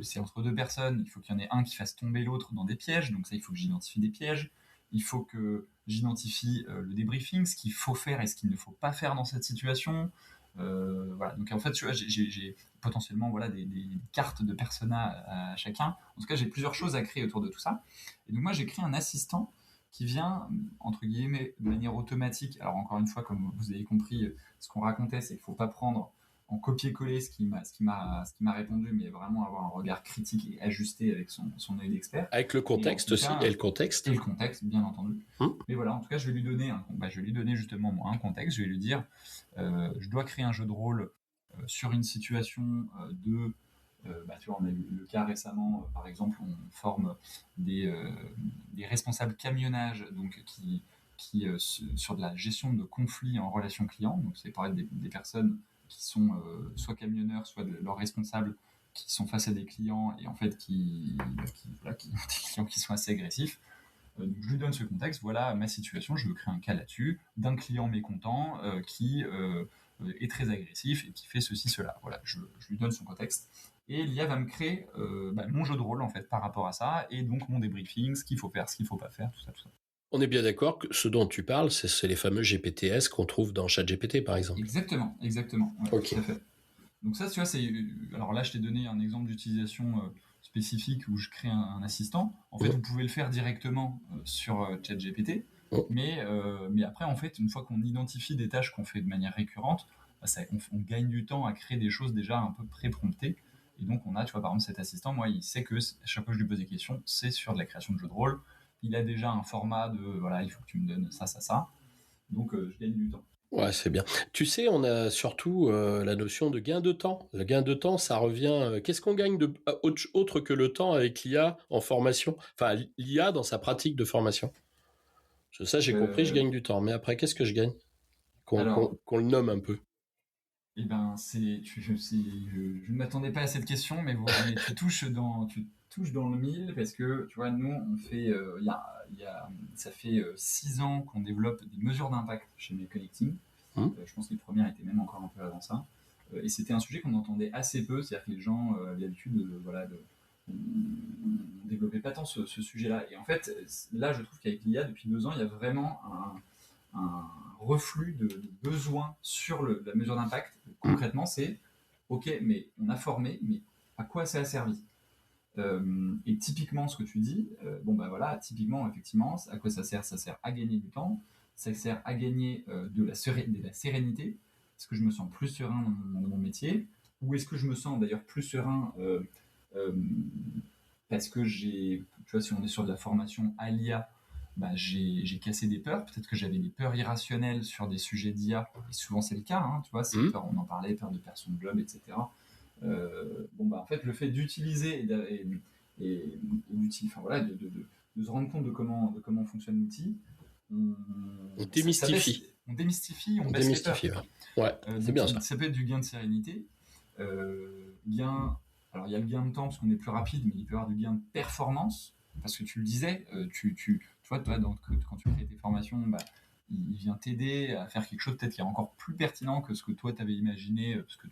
c'est entre deux personnes, il faut qu'il y en ait un qui fasse tomber l'autre dans des pièges, donc ça, il faut que j'identifie des pièges. Il faut que j'identifie le débriefing, ce qu'il faut faire et ce qu'il ne faut pas faire dans cette situation. Voilà. Donc en fait, tu vois, j'ai potentiellement voilà, des cartes de persona à chacun. En tout cas, j'ai plusieurs choses à créer autour de tout ça. Et donc moi, j'ai créé un assistant qui vient, entre guillemets, de manière automatique. Alors encore une fois, comme vous avez compris, ce qu'on racontait, c'est qu'il ne faut pas prendre en copier-coller ce qui m'a répondu, mais vraiment avoir un regard critique et ajusté avec son œil d'expert. Avec le contexte aussi, et le contexte. Et le contexte, bien entendu. Mais voilà, en tout cas, je vais lui donner justement moi, un contexte. Je vais lui dire, je dois créer un jeu de rôle sur une situation de... tu vois, on a eu le cas récemment, par exemple, on forme des responsables camionnage donc, qui sur de la gestion de conflits en relation client. Donc, c'est pareil des personnes qui sont soit camionneurs, soit leurs responsables qui sont face à des clients et en fait qui ont des clients qui sont assez agressifs. Donc je lui donne ce contexte, voilà ma situation, je veux créer un cas là-dessus, d'un client mécontent qui est très agressif et qui fait ceci, cela. Voilà, je lui donne son contexte. Et l'IA va me créer mon jeu de rôle en fait par rapport à ça, et donc mon débriefing, ce qu'il faut faire, ce qu'il ne faut pas faire, tout ça, tout ça. On est bien d'accord que ce dont tu parles, c'est les fameux GPTs qu'on trouve dans ChatGPT, par exemple. Exactement. Ouais, Ok. tout à fait. Donc ça, tu vois, alors là, je t'ai donné un exemple d'utilisation spécifique où je crée un assistant. En fait, vous pouvez le faire directement sur ChatGPT, mais après, en fait, une fois qu'on identifie des tâches qu'on fait de manière récurrente, on gagne du temps à créer des choses déjà un peu pré-promptées. Et donc, on a, tu vois, par exemple, cet assistant, moi, il sait que à chaque fois que je lui pose des questions, c'est sur de la création de jeux de rôle. Il a déjà un format de, voilà, il faut que tu me donnes ça, ça, ça. Donc, je gagne du temps. Ouais, c'est bien. Tu sais, on a surtout la notion de gain de temps. Le gain de temps, ça revient... Qu'est-ce qu'on gagne autre que le temps avec l'IA en formation? Enfin, l'IA dans sa pratique de formation. Ça, j'ai compris, je gagne du temps. Mais après, qu'est-ce que je gagne? Qu'on le nomme un peu. Eh ben, je ne m'attendais pas à cette question, mais tu touches dans le mille parce que, tu vois, nous, on fait, ça fait 6 ans qu'on développe des mesures d'impact chez Connecting. Je pense que les premières étaient même encore un peu avant ça. Et c'était un sujet qu'on entendait assez peu, c'est-à-dire que les gens avaient l'habitude, on ne développait pas tant ce sujet-là. Et en fait, là, je trouve qu'avec l'IA, depuis 2 ans, il y a vraiment un reflux de besoins sur la mesure d'impact. Concrètement, c'est ok, mais on a formé, mais à quoi ça a servi? Et typiquement, ce que tu dis, typiquement, effectivement, à quoi ça sert? Ça sert à gagner du temps, ça sert à gagner de la sérénité. Est-ce que je me sens plus serein dans mon métier? Ou est-ce que je me sens d'ailleurs plus serein parce que tu vois, si on est sur de la formation à l'IA, j'ai cassé des peurs. Peut-être que j'avais des peurs irrationnelles sur des sujets d'IA. Et souvent, c'est le cas. Hein, tu vois, c'est peur, on en parlait, peur de perdre son job, etc. En fait, le fait d'utiliser de se rendre compte de comment fonctionne l'outil, on démystifie. On baisse les peurs. Ouais, c'est bien ça. Ça peut être du gain de sérénité. Alors, il y a le gain de temps parce qu'on est plus rapide, mais il peut y avoir du gain de performance. Parce que tu le disais, tu vois, toi, quand tu crées tes formations, il vient t'aider à faire quelque chose peut-être qui est encore plus pertinent que ce que toi, tu avais imaginé, parce que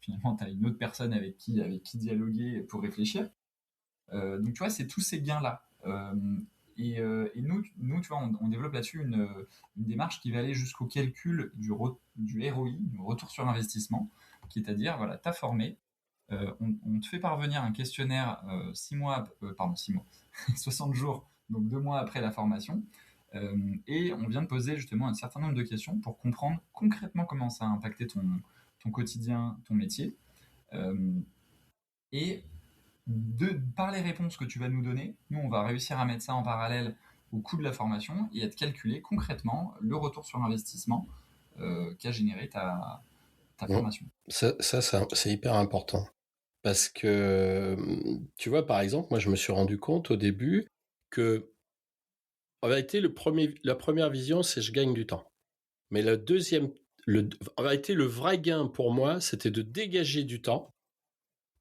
finalement, tu as une autre personne avec qui dialoguer pour réfléchir. Donc, tu vois, c'est tous ces gains-là. Et nous, tu vois, on développe là-dessus une démarche qui va aller jusqu'au calcul du ROI, du retour sur investissement, qui est à dire, voilà, tu as formé, on te fait parvenir un questionnaire 6 mois, 60 jours, donc 2 mois après la formation, et on vient de poser justement un certain nombre de questions pour comprendre concrètement comment ça a impacté ton quotidien, ton métier. Et par les réponses que tu vas nous donner, nous, on va réussir à mettre ça en parallèle au coût de la formation et à te calculer concrètement le retour sur investissement qu'a généré ta formation. Ça, c'est hyper important. Parce que, tu vois, par exemple, moi, je me suis rendu compte au début que, en vérité, la première vision, c'est je gagne du temps. Mais la deuxième, en vérité, le vrai gain pour moi, c'était de dégager du temps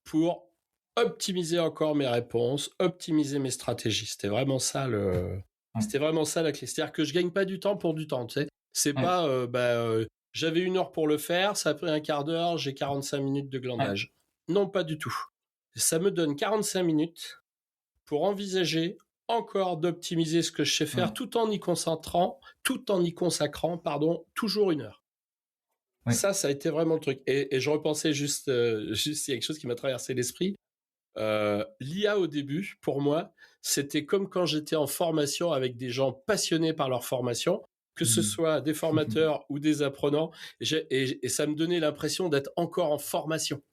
pour optimiser encore mes réponses, optimiser mes stratégies. C'était vraiment ça c'était vraiment ça la clé. C'est-à-dire que je gagne pas du temps pour du temps, tu sais. C'est pas, j'avais 1 heure pour le faire, ça a pris un quart d'heure, j'ai 45 minutes de glandage. Non, pas du tout. Ça me donne 45 minutes pour envisager encore d'optimiser ce que je sais faire tout en y consacrant, toujours 1 heure. Ça a été vraiment le truc. Et je repensais juste, il y a quelque chose qui m'a traversé l'esprit. L'IA au début, pour moi, c'était comme quand j'étais en formation avec des gens passionnés par leur formation, que ce soit des formateurs ou des apprenants, et ça me donnait l'impression d'être encore en formation.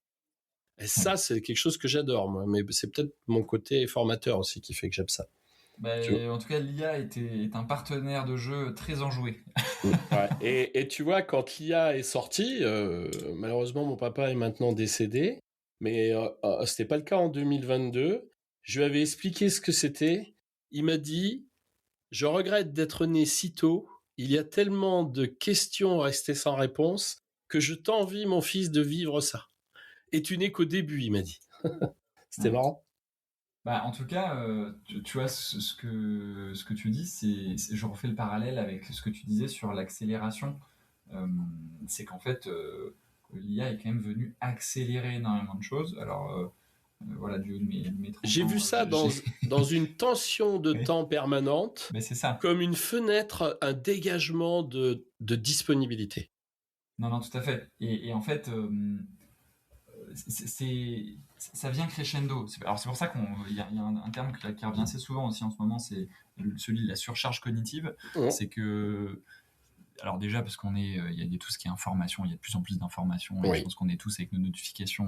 Et ça, c'est quelque chose que j'adore, moi. Mais c'est peut-être mon côté formateur aussi qui fait que j'aime ça. En tout cas, l'IA est un partenaire de jeu très enjoué. Et tu vois, quand l'IA est sortie, malheureusement, mon papa est maintenant décédé, mais c'était pas le cas en 2022. Je lui avais expliqué ce que c'était. Il m'a dit, je regrette d'être né si tôt. Il y a tellement de questions restées sans réponse que je t'envie, mon fils, de vivre ça. Et tu n'es qu'au début, il m'a dit. C'était marrant. En tout cas, tu vois, ce que tu dis, je refais le parallèle avec ce que tu disais sur l'accélération. C'est qu'en fait, l'IA est quand même venue accélérer énormément de choses. Alors, voilà, du haut de mes 30 ans. J'ai vu ça dans une tension de temps permanente, c'est ça. Comme une fenêtre, un dégagement de disponibilité. Non, tout à fait. Et en fait, ça vient crescendo. Alors c'est pour ça qu'il y a un terme qui revient assez souvent aussi en ce moment, c'est celui de la surcharge cognitive. C'est que, alors déjà parce il y a tout ce qui est information, il y a de plus en plus d'informations, et je pense qu'on est tous avec nos notifications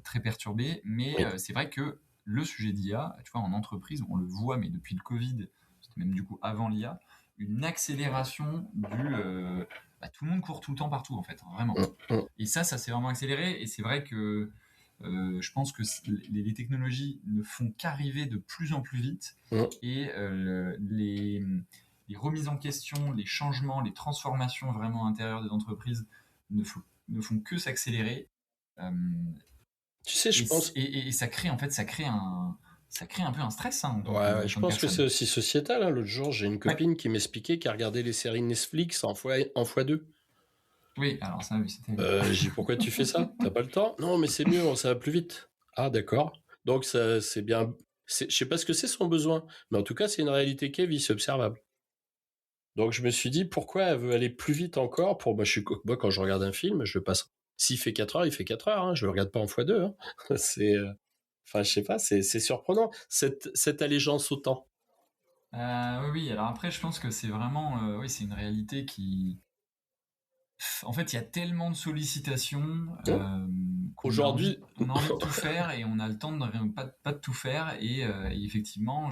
très perturbées, mais c'est vrai que le sujet d'IA, tu vois, en entreprise, on le voit, mais depuis le Covid, c'était même du coup avant l'IA, une accélération tout le monde court tout le temps partout, en fait, vraiment. Et ça s'est vraiment accéléré, et c'est vrai que je pense que les technologies ne font qu'arriver de plus en plus vite, et les remises en question, les changements, les transformations vraiment intérieures des entreprises ne font que s'accélérer. Tu sais, je pense... Et ça crée un peu un stress. Je pense que c'est aussi sociétal. L'autre jour, j'ai une copine qui m'expliquait qu'elle regardait les séries Netflix en x2. Oui, alors ça, oui, c'était... j'ai dit, pourquoi tu fais ça? T'as pas le temps? Non, mais c'est mieux, ça va plus vite. Ah, d'accord. Donc, ça, c'est bien... Je sais pas ce que c'est son besoin, mais en tout cas, c'est une réalité qui est vie, c'est observable. Donc, je me suis dit, pourquoi elle veut aller plus vite encore pour... Moi, quand je regarde un film, je passe... S'il fait 4 heures, il fait 4 heures. Hein. Je le regarde pas en x2. Hein. C'est... Enfin, je sais pas, c'est surprenant, cette allégeance au temps. Oui, alors après, je pense que c'est vraiment... c'est une réalité qui... En fait, il y a tellement de sollicitations Aujourd'hui, on a envie de tout faire, et on a le temps de pas de tout faire. Et effectivement,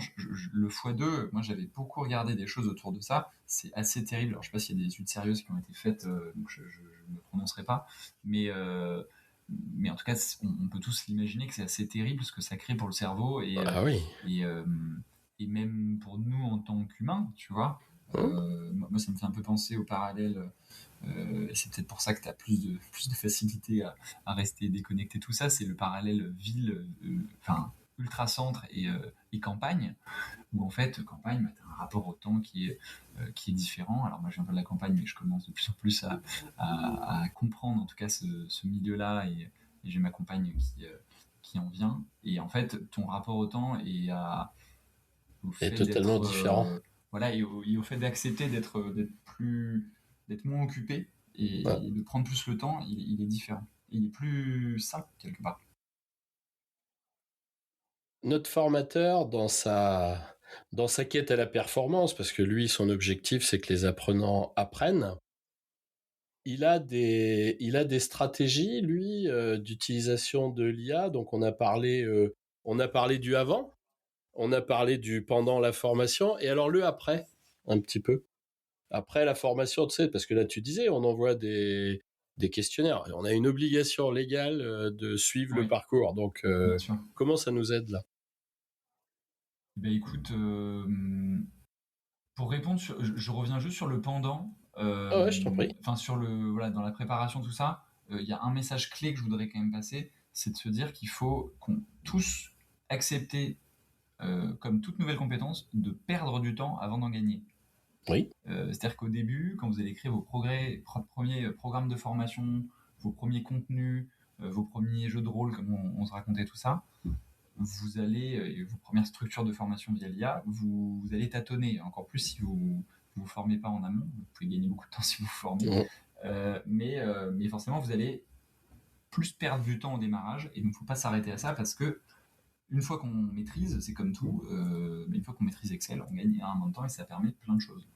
le x2, moi j'avais beaucoup regardé des choses autour de ça. C'est assez terrible. Alors, je sais pas s'il y a des études sérieuses qui ont été faites, donc je ne me prononcerai pas. Mais en tout cas, on peut tous l'imaginer que c'est assez terrible ce que ça crée pour le cerveau, et même pour nous en tant qu'humains, tu vois. Moi, ça me fait un peu penser au parallèle. C'est peut-être pour ça que tu as plus de facilité à rester déconnecté, tout ça. C'est le parallèle ville, ultra-centre et campagne, où en fait, campagne, tu as un rapport au temps qui est différent. Alors moi, je viens pas de la campagne, mais je commence de plus en plus à comprendre en tout cas ce milieu-là, et j'ai ma compagne qui en vient. Et en fait, ton rapport au temps au fait est totalement différent. Voilà, et au fait d'accepter d'être moins occupé, et de prendre plus le temps, il est différent. Il est plus simple, quelque part. Notre formateur, dans sa quête à la performance, parce que lui, son objectif, c'est que les apprenants apprennent, il a des stratégies, lui, d'utilisation de l'IA. Donc, on a parlé du avant, on a parlé du pendant la formation, et alors le après, un petit peu. Après la formation, tu sais, parce que là, tu disais, on envoie des questionnaires. On a une obligation légale de suivre le parcours. Donc, comment ça nous aide là? Écoute, Pour répondre, je reviens juste sur le pendant. Ah ouais, je t'en prie. Enfin, voilà, dans la préparation, tout ça, il y a un message clé que je voudrais quand même passer, c'est de se dire qu'il faut qu'on tous accepter, comme toute nouvelle compétence, de perdre du temps avant d'en gagner. Oui. C'est-à-dire qu'au début, quand vous allez créer vos premiers programmes de formation, vos premiers contenus, vos premiers jeux de rôle, comme on se racontait tout ça, vous allez, vos premières structures de formation via l'IA, vous allez tâtonner, encore plus si vous vous formez pas en amont. Vous pouvez gagner beaucoup de temps si vous vous formez, Mhm. mais forcément, vous allez plus perdre du temps au démarrage, et donc il ne faut pas s'arrêter à ça, parce que une fois qu'on maîtrise, c'est comme tout, mais une fois qu'on maîtrise Excel, on gagne énormément de temps et ça permet plein de choses.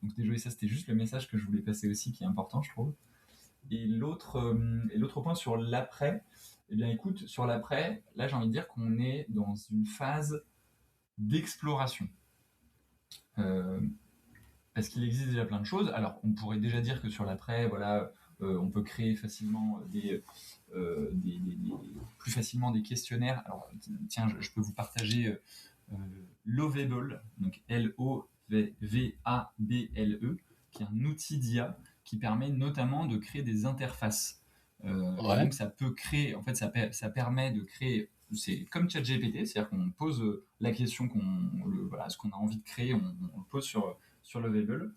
Donc désolé, ça c'était juste le message que je voulais passer aussi, qui est important, je trouve. Et l'autre point sur l'après, eh bien écoute, sur l'après, là j'ai envie de dire qu'on est dans une phase d'exploration. Euh, Parce qu'il existe déjà plein de choses. Alors on pourrait déjà dire que sur l'après, voilà, on peut créer facilement plus facilement des questionnaires. Alors tiens, je peux vous partager Lovable, donc Lovable, qui est un outil d'IA qui permet notamment de créer des interfaces. Et Ouais. donc ça peut créer, en fait, ça permet de créer, c'est comme ChatGPT, c'est-à-dire qu'on pose la question voilà, ce qu'on a envie de créer, on le pose sur Lovable.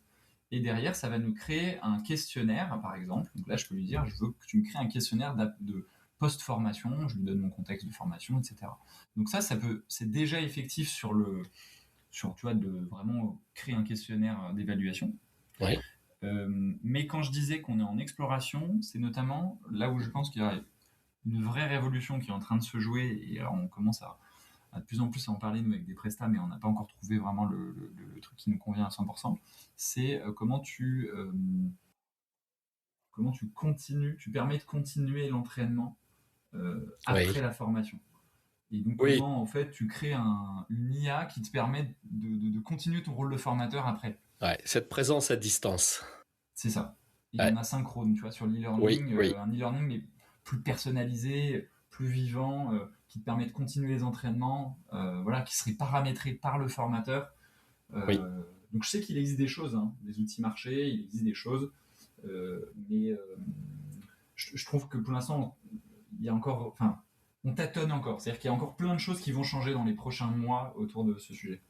Et derrière, ça va nous créer un questionnaire, par exemple. Donc là, je peux lui dire, je veux que tu me crées un questionnaire de post-formation, je lui donne mon contexte de formation, etc. Donc c'est déjà effectif tu vois, de vraiment créer un questionnaire d'évaluation. Oui. Mais quand je disais qu'on est en exploration, c'est notamment là où je pense qu'il y a une vraie révolution qui est en train de se jouer, et alors on commence à de plus en plus à en parler, nous, avec des prestats, mais on n'a pas encore trouvé vraiment le truc qui nous convient à 100%. C'est comment tu continues, tu permets de continuer l'entraînement après Oui. la formation. Et donc, Oui. comment, en fait, tu crées une IA qui te permet de continuer ton rôle de formateur après. Ouais. Cette présence à distance. C'est ça. Et Ouais. en asynchrone, tu vois, sur Oui. l'e-learning, Oui. un e-learning, mais plus personnalisé, plus vivant, qui te permet de continuer les entraînements, voilà, qui serait paramétré par le formateur. Oui. Donc, je sais qu'il existe des choses, hein, des outils marchés, il existe des choses, mais je trouve que pour l'instant, il y a encore, enfin, on tâtonne encore. C'est-à-dire qu'il y a encore plein de choses qui vont changer dans les prochains mois autour de ce sujet.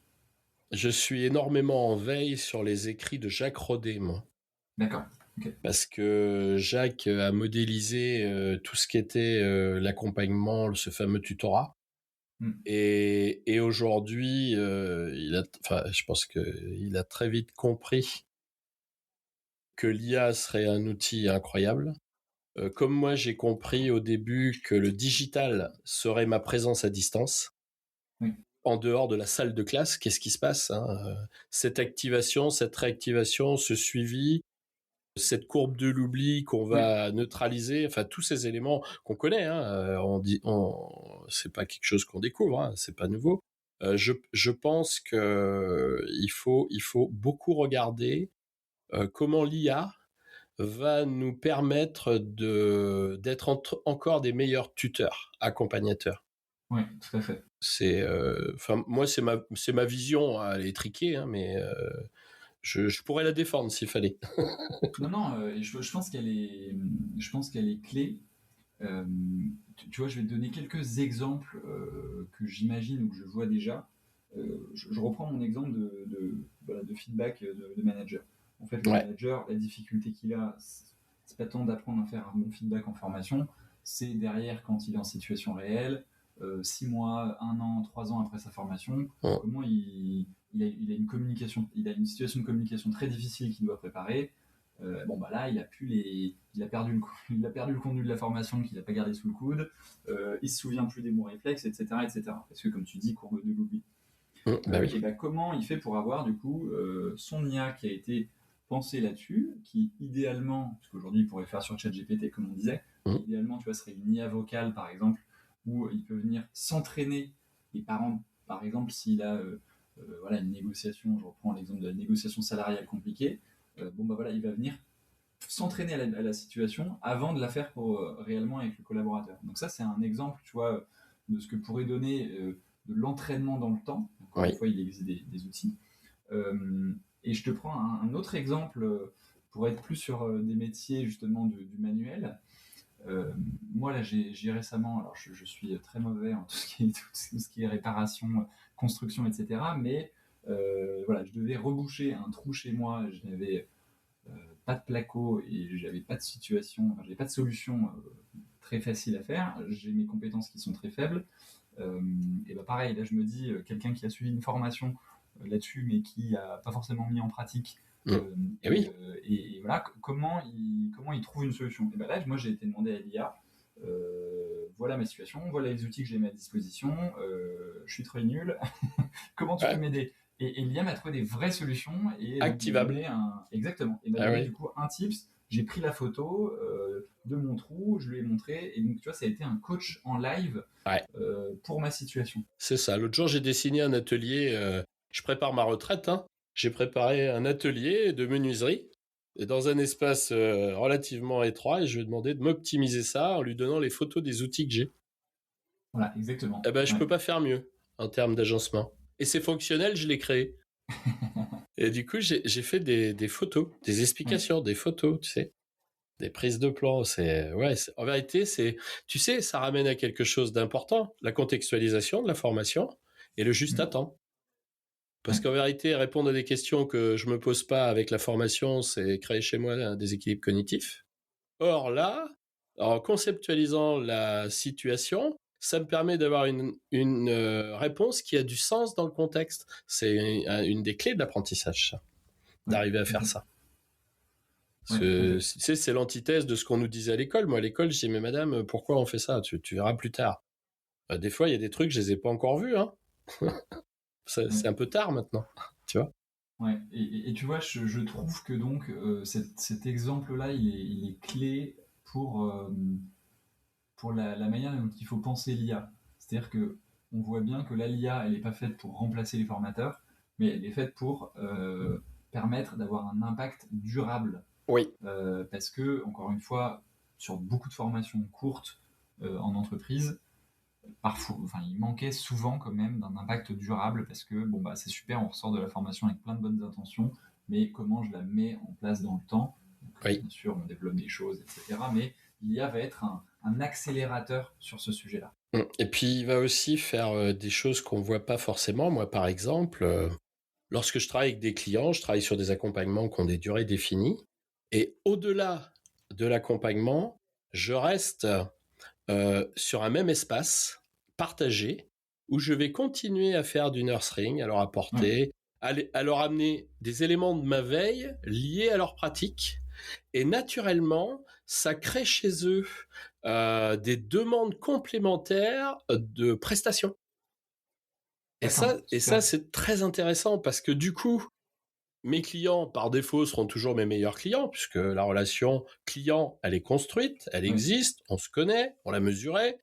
Je suis énormément en veille sur les écrits de Jacques Rodet, moi. D'accord. Ok. Parce que Jacques a modélisé tout ce qui était l'accompagnement, ce fameux tutorat. Hmm. Et aujourd'hui, je pense qu'il a très vite compris que l'IA serait un outil incroyable. Comme moi, j'ai compris au début que le digital serait ma présence à distance. Oui. En dehors de la salle de classe, qu'est-ce qui se passe, hein Cette activation, cette réactivation, ce suivi, cette courbe de l'oubli qu'on Oui. va neutraliser, enfin tous ces éléments qu'on connaît, hein, c'est pas quelque chose qu'on découvre, hein, c'est pas nouveau. Je pense que il faut beaucoup regarder comment l'IA va nous permettre d'être encore des meilleurs tuteurs, accompagnateurs. Oui, tout à fait. Moi c'est ma vision, hein, elle est triquée, hein, mais je pourrais la défendre s'il fallait. Non, non, je pense qu'elle est clé. Euh, tu vois, je vais te donner quelques exemples que j'imagine ou que je vois déjà. Je reprends mon exemple voilà, de feedback de manager. En fait, le Ouais, manager, la difficulté qu'il a, c'est pas tant d'apprendre à faire un bon feedback en formation, c'est derrière, quand il est en situation réelle, 6 mois, 1 an, 3 ans après sa formation, ouais, comment il a une communication, il a une situation de communication très difficile qu'il doit préparer. Bon bah là, il a perdu il a perdu le contenu de la formation qu'il n'a pas gardé sous le coude. Il se souvient plus des bons réflexes, etc., etc. Parce que comme tu dis, courbe de l'oubli. bah oui. Et ben comment il fait pour avoir du coup son IA qui a été pensé là-dessus, qui idéalement, parce qu'aujourd'hui il pourrait faire sur ChatGPT comme on disait, mais Mmh. idéalement tu vois serait une IA vocale par exemple, où il peut venir s'entraîner. Les parents, par exemple, s'il a voilà une négociation, je reprends l'exemple de la négociation salariale compliquée, bon bah voilà, il va venir s'entraîner à la situation avant de la faire pour réellement avec le collaborateur. Donc ça c'est un exemple, tu vois, de ce que pourrait donner de l'entraînement dans le temps. Encore une Oui. fois, il existe des outils. Euh, Et je te prends un autre exemple pour être plus sur des métiers justement du manuel. Moi, là, j'ai récemment, alors je suis très mauvais en tout ce qui est réparation, construction, etc. Mais voilà, je devais reboucher un trou chez moi. Je n'avais pas de placo et j'avais pas de situation, enfin, j'avais pas de solution très facile à faire. J'ai mes compétences qui sont très faibles. Et bah pareil, là, je me dis, quelqu'un qui a suivi une formation là-dessus, mais qui a pas forcément mis en pratique. Et oui. Et voilà, comment il trouve une solution. Et ben là, moi, j'ai été demandé à l'IA. Voilà ma situation, voilà les outils que j'ai mis à disposition. Je suis très nul. Comment tu peux m'aider? Et l'IA m'a trouvé des vraies solutions et activables. Exactement. Et m'a donné du coup un tips. J'ai pris la photo de mon trou, je lui ai montré, et donc tu vois, ça a été un coach en live pour ma situation. C'est ça. L'autre jour, j'ai dessiné un atelier. Je prépare ma retraite. J'ai préparé un atelier de menuiserie dans un espace relativement étroit et je lui ai demandé de m'optimiser ça en lui donnant les photos des outils que j'ai. Voilà, exactement. Eh ben, je peux pas faire mieux en termes d'agencement. Et c'est fonctionnel, je l'ai créé. Et du coup, j'ai fait des photos, des explications, des photos, tu sais, des prises de plan. En vérité, tu sais, ça ramène à quelque chose d'important, la contextualisation de la formation et le juste à temps. Parce qu'en vérité, répondre à des questions que je me pose pas avec la formation, c'est créer chez moi un déséquilibre cognitif. Or là, en conceptualisant la situation, ça me permet d'avoir une réponse qui a du sens dans le contexte. C'est une des clés de l'apprentissage, ça, d'arriver à faire ça. C'est l'antithèse de ce qu'on nous disait à l'école. Moi, à l'école, je disais, mais madame, pourquoi on fait ça? Tu verras plus tard. Des fois, il y a des trucs, je les ai pas encore vus. C'est un peu tard maintenant, tu vois. Ouais, et tu vois, je trouve que donc cet exemple-là, il est clé pour la manière dont il faut penser l'IA. C'est-à-dire que on voit bien que l'IA, elle n'est pas faite pour remplacer les formateurs, mais elle est faite pour permettre d'avoir un impact durable. Oui. Parce que, encore une fois, sur beaucoup de formations courtes en entreprise, parfois, il manquait souvent quand même d'un impact durable parce que c'est super, on ressort de la formation avec plein de bonnes intentions, mais comment je la mets en place dans le temps? Donc, bien sûr, on développe des choses, etc. Mais l'IA va être un accélérateur sur ce sujet-là. Et puis, il va aussi faire des choses qu'on ne voit pas forcément. Moi, par exemple, lorsque je travaille avec des clients, je travaille sur des accompagnements qui ont des durées définies. Et au-delà de l'accompagnement, je reste sur un même espace partagé où je vais continuer à faire du nurturing, à leur apporter, à leur amener des éléments de ma veille liés à leur pratique. Et naturellement, ça crée chez eux des demandes complémentaires de prestations. Et ça, c'est très intéressant parce que du coup, mes clients, par défaut, seront toujours mes meilleurs clients, puisque la relation client, elle est construite, elle existe, on se connaît, on l'a mesurée.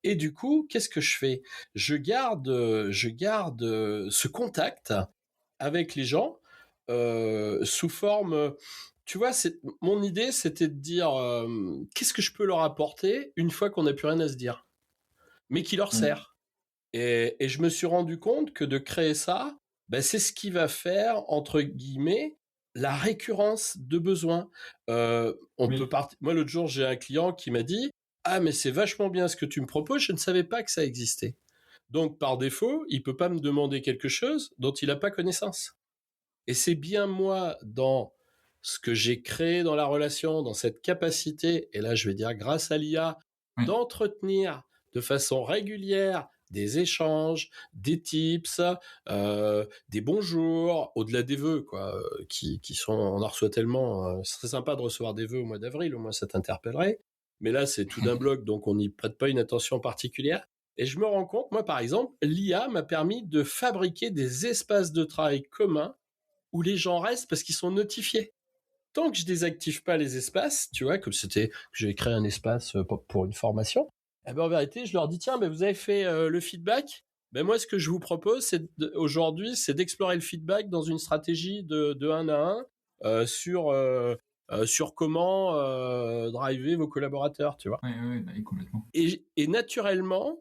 Et du coup, qu'est-ce que je fais? Je garde ce contact avec les gens sous forme... Tu vois, mon idée, c'était de dire qu'est-ce que je peux leur apporter une fois qu'on n'a plus rien à se dire, mais qui leur sert. Et je me suis rendu compte que de créer ça, c'est ce qui va faire, entre guillemets, la récurrence de besoins. Moi, l'autre jour, j'ai un client qui m'a dit « Ah, mais c'est vachement bien ce que tu me proposes, je ne savais pas que ça existait. » Donc, par défaut, il ne peut pas me demander quelque chose dont il n'a pas connaissance. Et c'est bien moi, dans ce que j'ai créé dans la relation, dans cette capacité, et là, je vais dire grâce à l'IA, d'entretenir de façon régulière des échanges, des tips, des bonjours, au-delà des vœux, quoi, qui sont, on en reçoit tellement. Ce serait sympa de recevoir des vœux au mois d'avril, au moins ça t'interpellerait. Mais là, c'est tout d'un bloc, donc on n'y prête pas une attention particulière. Et je me rends compte, moi par exemple, l'IA m'a permis de fabriquer des espaces de travail communs où les gens restent parce qu'ils sont notifiés. Tant que je désactive pas les espaces, tu vois, comme c'était que j'avais créé un espace pour une formation, en vérité, je leur dis tiens, vous avez fait le feedback. Moi, ce que je vous propose, aujourd'hui, c'est d'explorer le feedback dans une stratégie de 1 à 1 sur comment driver vos collaborateurs, tu vois. Oui, complètement. Et naturellement,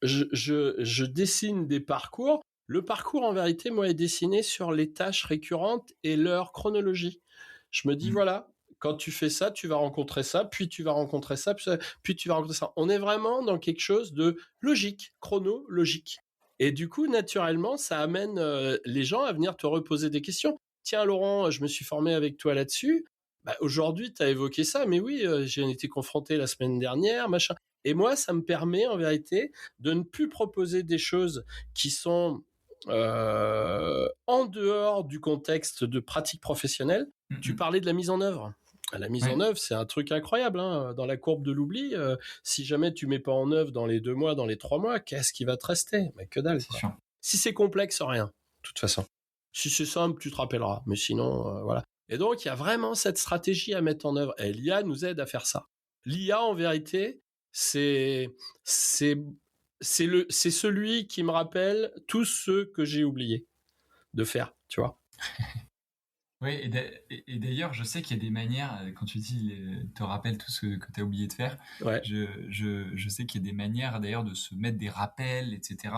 je dessine des parcours Le parcours, en vérité, moi, est dessiné sur les tâches récurrentes et leur chronologie. Je me dis, voilà, quand tu fais ça, tu vas rencontrer ça, puis tu vas rencontrer ça, puis tu vas rencontrer ça. On est vraiment dans quelque chose de logique, chronologique. Et du coup, naturellement, ça amène les gens à venir te reposer des questions. Tiens, Laurent, je me suis formé avec toi là-dessus. Bah, aujourd'hui, tu as évoqué ça, mais oui, j'ai été confronté la semaine dernière, machin. Et moi, ça me permet, en vérité, de ne plus proposer des choses qui sont en dehors du contexte de pratique professionnelle. Tu parlais de la mise en œuvre. La mise en œuvre, c'est un truc incroyable. Hein. Dans la courbe de l'oubli, si jamais tu mets pas en œuvre dans les 2 mois, dans les 3 mois, qu'est-ce qui va te rester? Mais que dalle. Quoi. Si c'est complexe, rien, de toute façon. Si c'est simple, tu te rappelleras. Mais sinon, voilà. Et donc, il y a vraiment cette stratégie à mettre en œuvre. Et l'IA nous aide à faire ça. L'IA, en vérité, c'est celui qui me rappelle tout ce que j'ai oublié de faire, tu vois. Oui, et d'ailleurs, je sais qu'il y a des manières, quand tu dis te rappelle tout ce que tu as oublié de faire, je sais qu'il y a des manières d'ailleurs de se mettre des rappels, etc.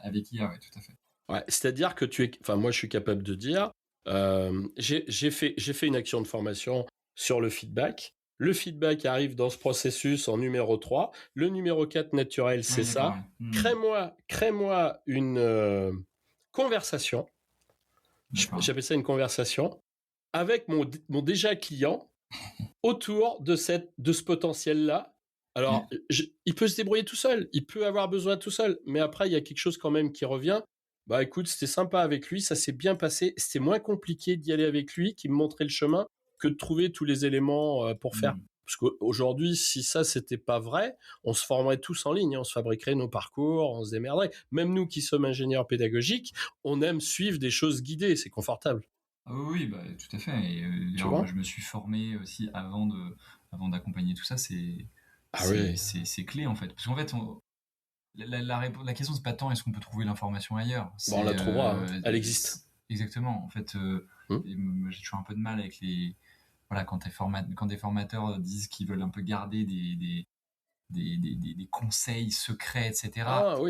Avec IA, oui, tout à fait. Ouais, c'est-à-dire que moi je suis capable de dire, j'ai fait une action de formation sur le feedback. Le feedback arrive dans ce processus en numéro 3. Le numéro 4 naturel, c'est ça. Ouais. Crée-moi une conversation. J'appelle ça une conversation avec mon déjà client autour de ce potentiel-là. Alors, il peut se débrouiller tout seul, il peut avoir besoin tout seul, mais après, il y a quelque chose quand même qui revient. Bah écoute, c'était sympa avec lui, ça s'est bien passé, c'était moins compliqué d'y aller avec lui, qui me montrait le chemin, que de trouver tous les éléments pour faire. Parce qu'aujourd'hui, si ça, c'était pas vrai, on se formerait tous en ligne, on se fabriquerait nos parcours, on se démerderait. Même nous qui sommes ingénieurs pédagogiques, on aime suivre des choses guidées, c'est confortable. Oui, bah, tout à fait. Et moi, je me suis formé aussi avant d'accompagner tout ça, c'est clé en fait. Parce qu'en fait, la question, c'est pas tant est-ce qu'on peut trouver l'information ailleurs. On la trouvera, elle existe. Exactement. En fait, j'ai toujours un peu de mal avec quand des formateurs disent qu'ils veulent un peu garder des conseils secrets, etc.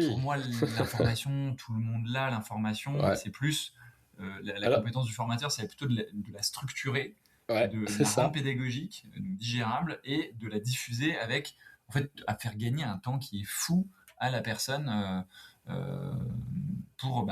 Pour moi, l'information, tout le monde l'a, l'information, c'est plus la compétence du formateur, c'est plutôt de la structurer, de la rendre pédagogique, digérable, et de la diffuser avec, en fait, à faire gagner un temps qui est fou à la personne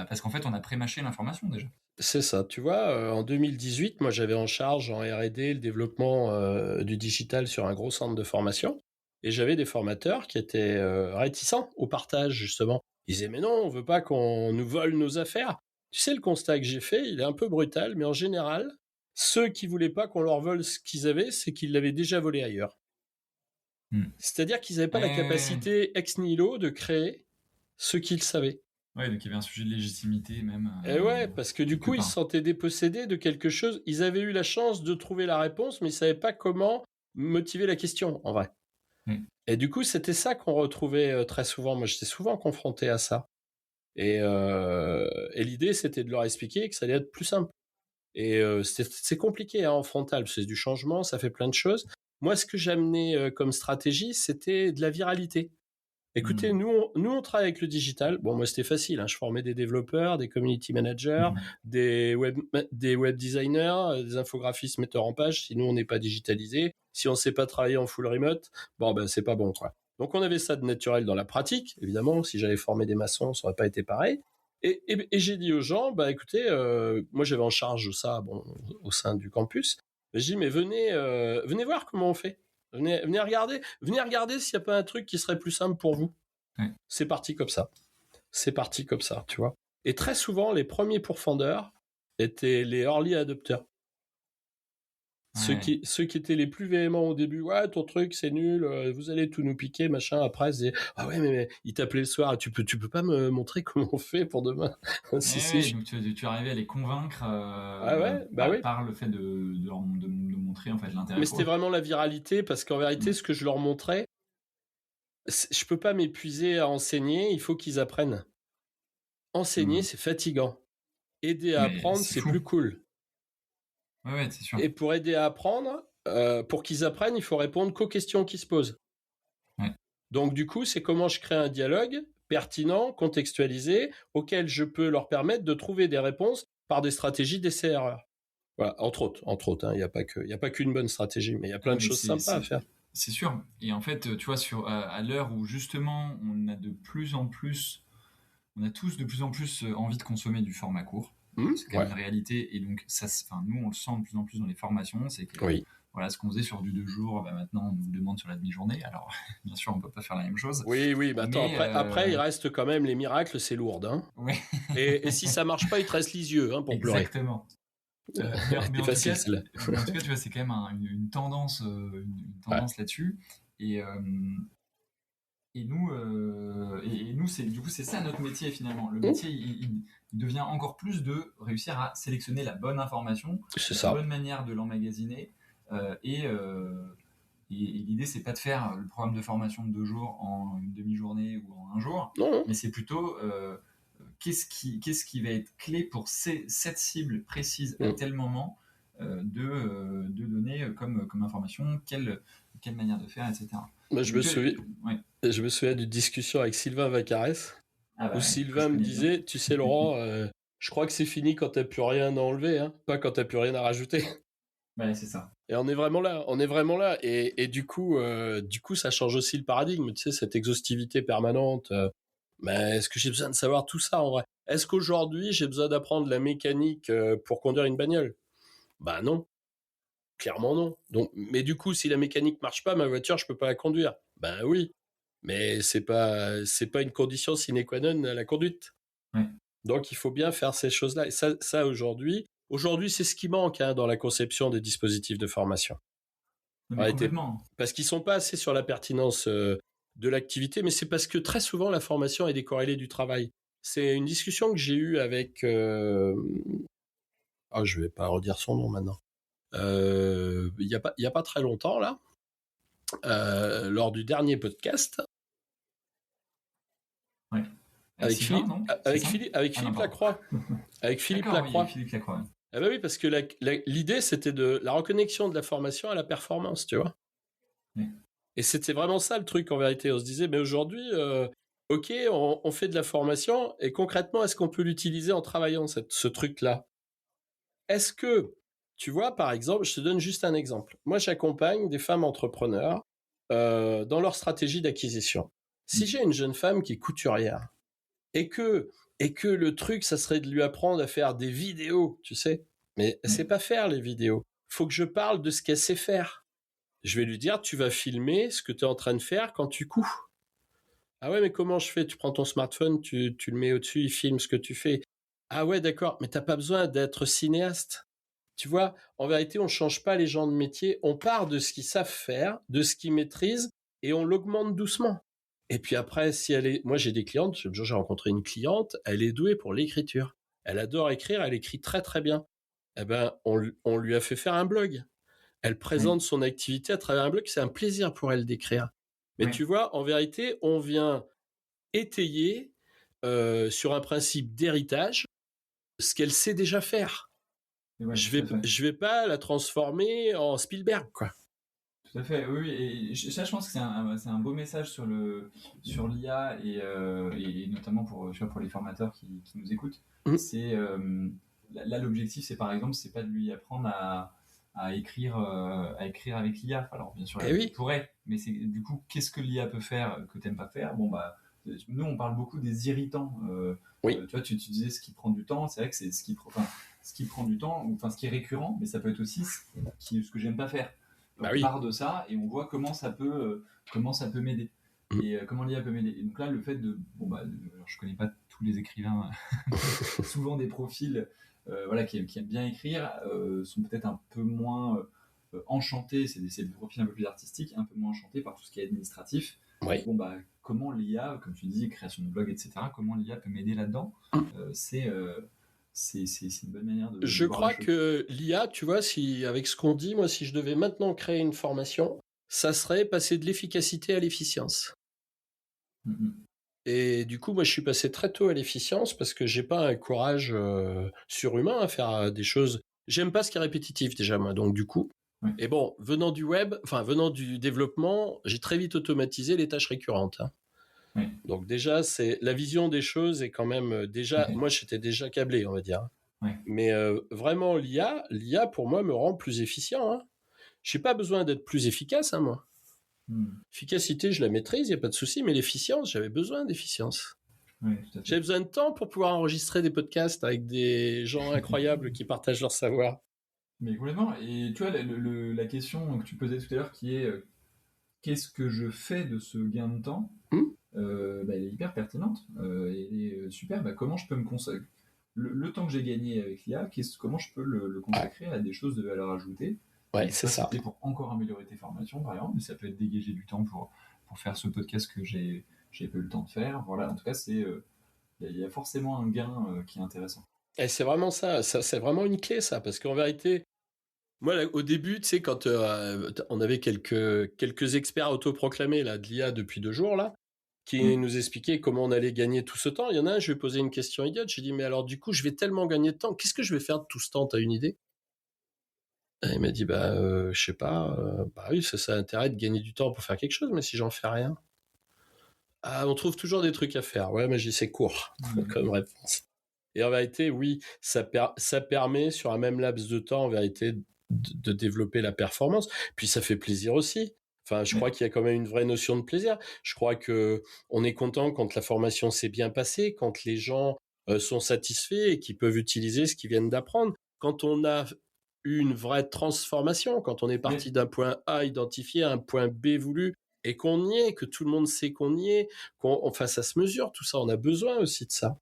parce qu'en fait, on a pré-mâché l'information déjà. C'est ça, tu vois, en 2018, moi j'avais en charge en R&D le développement du digital sur un gros centre de formation, et j'avais des formateurs qui étaient réticents au partage, justement. Ils disaient, mais non, on veut pas qu'on nous vole nos affaires. Tu sais, le constat que j'ai fait, il est un peu brutal, mais en général, ceux qui voulaient pas qu'on leur vole ce qu'ils avaient, c'est qu'ils l'avaient déjà volé ailleurs. C'est-à-dire qu'ils n'avaient pas la capacité ex nihilo de créer ce qu'ils savaient. Ouais, donc il y avait un sujet de légitimité même. Et ouais, parce que du coup, ils se sentaient dépossédés de quelque chose. Ils avaient eu la chance de trouver la réponse, mais ils ne savaient pas comment motiver la question, en vrai. Et du coup, c'était ça qu'on retrouvait très souvent. Moi, j'étais souvent confronté à ça. Et l'idée, c'était de leur expliquer que ça allait être plus simple. Et c'est compliqué en frontal, c'est du changement, ça fait plein de choses. Moi, ce que j'amenais comme stratégie, c'était de la viralité. Écoutez, nous, on travaille avec le digital. Bon, moi, c'était facile. Je formais des développeurs, des community managers, des web designers, des infographistes, metteurs en page. Si nous, on n'est pas digitalisé, si on ne sait pas travailler en full remote, c'est pas bon, quoi. Donc, on avait ça de naturel dans la pratique. Évidemment, si j'avais formé des maçons, ça n'aurait pas été pareil. Et j'ai dit aux gens, écoutez, moi, j'avais en charge ça, au sein du campus. J'ai dit, mais venez voir comment on fait. Venez regarder s'il n'y a pas un truc qui serait plus simple pour vous. C'est parti comme ça, tu vois. Et très souvent, les premiers pourfendeurs étaient les early adopters. Ceux qui étaient les plus véhéments au début, ouais, ton truc c'est nul, vous allez tout nous piquer, machin. Après, ils disaient, ah ouais, mais ils t'appelaient le soir, tu peux pas me montrer comment on fait pour demain. Donc tu arrivais à les convaincre par le fait de montrer en fait l'intérêt. Mais c'était vraiment la viralité, parce qu'en vérité, ce que je leur montrais, je peux pas m'épuiser à enseigner, il faut qu'ils apprennent. Enseigner, c'est fatigant. Aider à apprendre, c'est plus cool. Ouais, c'est sûr. Et pour aider à apprendre, pour qu'ils apprennent, il faut répondre qu'aux questions qui se posent. Donc du coup, c'est comment je crée un dialogue pertinents, contextualisés, auxquels je peux leur permettre de trouver des réponses par des stratégies d'essai-erreur. Voilà, entre autres, hein, il n'y a pas qu'une bonne stratégie, mais il y a plein de choses sympas à faire. C'est sûr. Et en fait, tu vois, à l'heure où justement on a tous de plus en plus envie de consommer du format court. C'est quand même une réalité. Et donc, nous, on le sent de plus en plus dans les formations. C'est que voilà, ce qu'on faisait sur du 2 jours, maintenant, on nous le demande sur la demi-journée. Alors, bien sûr, on ne peut pas faire la même chose. Oui, mais attends, après, il reste quand même les miracles, c'est lourd. Hein. Oui. et si ça ne marche pas, il te reste les yeux pour pleurer. Exactement. Mais en tout cas, tu vois, c'est quand même une tendance, là-dessus. Et nous, c'est ça notre métier finalement. Le métier, il devient encore plus de réussir à sélectionner la bonne information, la bonne manière de l'emmagasiner. Et l'idée, c'est pas de faire le programme de formation de 2 jours en une demi-journée ou en un jour, mais c'est plutôt qu'est-ce qui va être clé pour cette cible précise à tel moment de donner comme information, quelle manière de faire, etc. Moi, je me souviens d'une discussion avec Sylvain Vacarès, où Sylvain me disait, tu sais Laurent, je crois que c'est fini quand t'as plus rien à enlever, hein, pas quand t'as plus rien à rajouter. Ouais, c'est ça. Et on est vraiment là. Et du coup, ça change aussi le paradigme, tu sais, cette exhaustivité permanente. Mais est-ce que j'ai besoin de savoir tout ça en vrai ? Est-ce qu'aujourd'hui, j'ai besoin d'apprendre la mécanique pour conduire une bagnole ? Bah non. Clairement non. Donc, mais du coup, si la mécanique marche pas, ma voiture, je peux pas la conduire. Ben oui. Mais c'est pas une condition sine qua non à la conduite. Ouais. Donc, il faut bien faire ces choses-là. Et ça aujourd'hui, c'est ce qui manque dans la conception des dispositifs de formation. Complètement. Parce qu'ils sont pas assez sur la pertinence de l'activité, mais c'est parce que très souvent, la formation est décorrélée du travail. C'est une discussion que j'ai eue avec... je vais pas redire son nom maintenant. Il y a pas très longtemps, là, lors du dernier podcast. Ouais. Avec Philippe Lacroix. Avec Philippe Lacroix. Philippe Lacroix. Ah bah oui, parce que l'idée, c'était de la reconnexion de la formation à la performance, tu vois. Oui. Et c'était vraiment ça le truc, en vérité. On se disait, mais aujourd'hui, ok, on fait de la formation, et concrètement, est-ce qu'on peut l'utiliser en travaillant ce truc-là ? Est-ce que, tu vois, par exemple, je te donne juste un exemple. Moi, j'accompagne des femmes entrepreneurs dans leur stratégie d'acquisition. Si j'ai une jeune femme qui est couturière, et que le truc, ça serait de lui apprendre à faire des vidéos, tu sais. Mais elle sait pas faire les vidéos. Faut que je parle de ce qu'elle sait faire. Je vais lui dire, tu vas filmer ce que tu es en train de faire quand tu couds. Ah ouais, mais comment je fais ? Tu prends ton smartphone, tu le mets au-dessus, il filme ce que tu fais. Ah ouais, d'accord, mais t'as pas besoin d'être cinéaste. Tu vois, en vérité, on change pas les gens de métier, on part de ce qu'ils savent faire, de ce qu'ils maîtrisent, et on l'augmente doucement. Et puis après, moi j'ai des clientes, j'ai rencontré une cliente, elle est douée pour l'écriture. Elle adore écrire, elle écrit très très bien. Eh ben, on lui a fait faire un blog. Elle présente son activité à travers un blog, c'est un plaisir pour elle d'écrire. Mais tu vois, en vérité, on vient étayer sur un principe d'héritage ce qu'elle sait déjà faire. Je vais pas la transformer en Spielberg, quoi. Tout à fait, oui. Et ça, je pense que c'est un beau message sur l'IA et notamment pour les formateurs qui nous écoutent. C'est là, l'objectif, c'est par exemple, c'est pas de lui apprendre à écrire avec l'IA. Alors bien sûr, il pourrait, mais c'est du coup, qu'est-ce que l'IA peut faire que t'aimes pas faire ? Bon bah, nous on parle beaucoup des irritants. Tu vois, tu disais ce qui prend du temps. C'est vrai que c'est ce qui prend du temps, enfin ce qui est récurrent, mais ça peut être aussi ce que j'aime pas faire. On part de ça et on voit comment ça peut m'aider et comment l'IA peut m'aider. Et donc là, le fait alors je connais pas tous les écrivains, souvent des profils qui aiment bien écrire sont peut-être un peu moins enchantés, c'est des profils un peu plus artistiques, un peu moins enchantés par tout ce qui est administratif. Bon bah comment l'IA, comme tu dis, création de blog, etc., comment l'IA peut m'aider là-dedans, c'est une bonne manière de... Je crois que l'IA, tu vois, avec ce qu'on dit, moi, si je devais maintenant créer une formation, ça serait passer de l'efficacité à l'efficience. Et du coup, moi, je suis passé très tôt à l'efficience parce que j'ai pas un courage surhumain à faire des choses. J'aime pas ce qui est répétitif déjà, moi. Donc, du coup, et bon, venant du développement, j'ai très vite automatisé les tâches récurrentes. Hein. Oui. Donc déjà, c'est la vision des choses est quand même déjà. Moi, j'étais déjà câblé, on va dire. Oui. Mais vraiment, l'IA pour moi me rend plus efficient. Hein. J'ai pas besoin d'être plus efficace, hein, moi. Efficacité, je la maîtrise, il y a pas de souci. Mais l'efficience, j'avais besoin d'efficience. Oui, tout à fait. J'avais besoin de temps pour pouvoir enregistrer des podcasts avec des gens incroyables qui partagent leur savoir. Mais complètement. Et tu vois, la question que tu posais tout à l'heure qui est qu'est-ce que je fais de ce gain de temps elle est hyper pertinente. Elle est super. Comment je peux me consacrer le temps que j'ai gagné avec l'IA, comment je peux le consacrer à des choses de valeur ajoutée. Ouais, c'est ça. C'était pour encore améliorer tes formations, par exemple, mais ça peut être dégager du temps pour faire ce podcast que j'ai pas eu le temps de faire. Voilà, en tout cas, il y a forcément un gain qui est intéressant. Et c'est vraiment ça, c'est vraiment une clé, ça, parce qu'en vérité, moi, là, au début, tu sais, quand on avait quelques experts autoproclamés là, de l'IA depuis 2 jours, là, qui nous expliquaient comment on allait gagner tout ce temps. Il y en a un, je lui ai posé une question idiote. J'ai dit, mais alors, du coup, je vais tellement gagner de temps. Qu'est-ce que je vais faire de tout ce temps? T'as une idée? Et il m'a dit, je sais pas. Bah oui, ça a intérêt de gagner du temps pour faire quelque chose, mais si j'en fais rien. Ah, on trouve toujours des trucs à faire. Ouais, mais c'est court comme réponse. Et en vérité, oui, ça permet sur un même laps de temps, en vérité, de développer la performance. Puis ça fait plaisir aussi. Enfin, je crois qu'il y a quand même une vraie notion de plaisir. Je crois que on est content quand la formation s'est bien passée, quand les gens sont satisfaits et qu'ils peuvent utiliser ce qu'ils viennent d'apprendre. Quand on a eu une vraie transformation, quand on est parti d'un point A identifié à un point B voulu, et qu'on y est, que tout le monde sait qu'on y est, enfin ça se mesure, tout ça, on a besoin aussi de ça.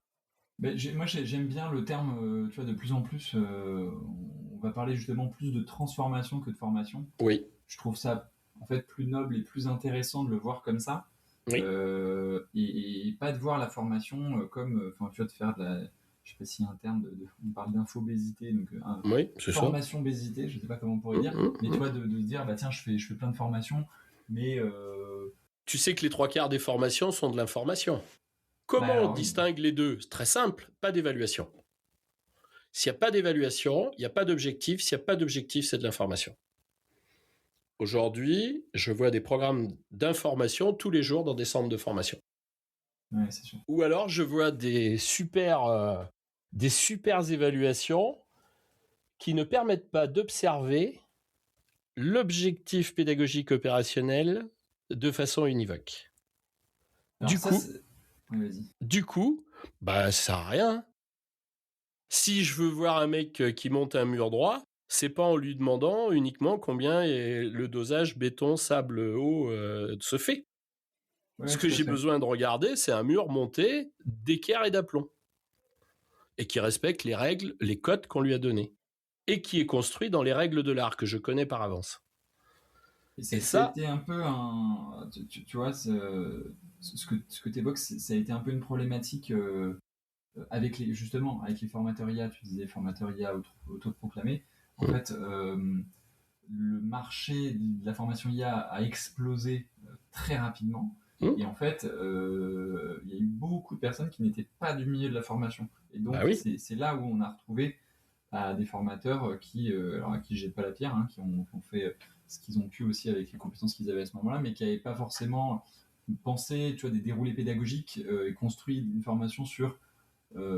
Moi, j'aime bien le terme, tu vois, de plus en plus, on va parler justement plus de transformation que de formation. Oui. Je trouve ça, en fait, plus noble et plus intéressant de le voir comme ça. Oui. Et pas de voir la formation comme, enfin, tu vois, de faire de la, je sais pas s'il y a un terme, on parle d'infobésité, donc oui, c'est formation bésité, je sais pas comment on pourrait dire, mais tu vois, de dire, tiens, je fais plein de formations, mais... Tu sais que les 3/4 des formations sont de l'information. Comment on distingue les deux? C'est très simple, pas d'évaluation. S'il n'y a pas d'évaluation, il n'y a pas d'objectif. S'il n'y a pas d'objectif, c'est de l'information. Aujourd'hui, je vois des programmes d'information tous les jours dans des centres de formation. Ouais, c'est sûr. Ou alors, je vois des super évaluations qui ne permettent pas d'observer l'objectif pédagogique opérationnel de façon univoque. Alors du coup, ça sert à rien. Si je veux voir un mec qui monte un mur droit, c'est pas en lui demandant uniquement combien est le dosage béton, sable, eau se fait. Ouais, ce que j'ai besoin de regarder, c'est un mur monté d'équerre et d'aplomb. Et qui respecte les règles, les codes qu'on lui a donnés. Et qui est construit dans les règles de l'art que je connais par avance. Et ça a été un peu un... Tu vois, ce que tu évoques, ça a été un peu une problématique avec les formateurs IA. Tu disais formateurs IA autoproclamés. En fait, le marché de la formation IA a explosé très rapidement. Et en fait, il y a eu beaucoup de personnes qui n'étaient pas du milieu de la formation. Et donc, c'est là où on a retrouvé des formateurs qui, alors à qui je jette pas la pierre, qui ont fait ce qu'ils ont pu aussi avec les compétences qu'ils avaient à ce moment-là, mais qui n'avaient pas forcément pensé, tu vois, des déroulés pédagogiques et construit une formation sur.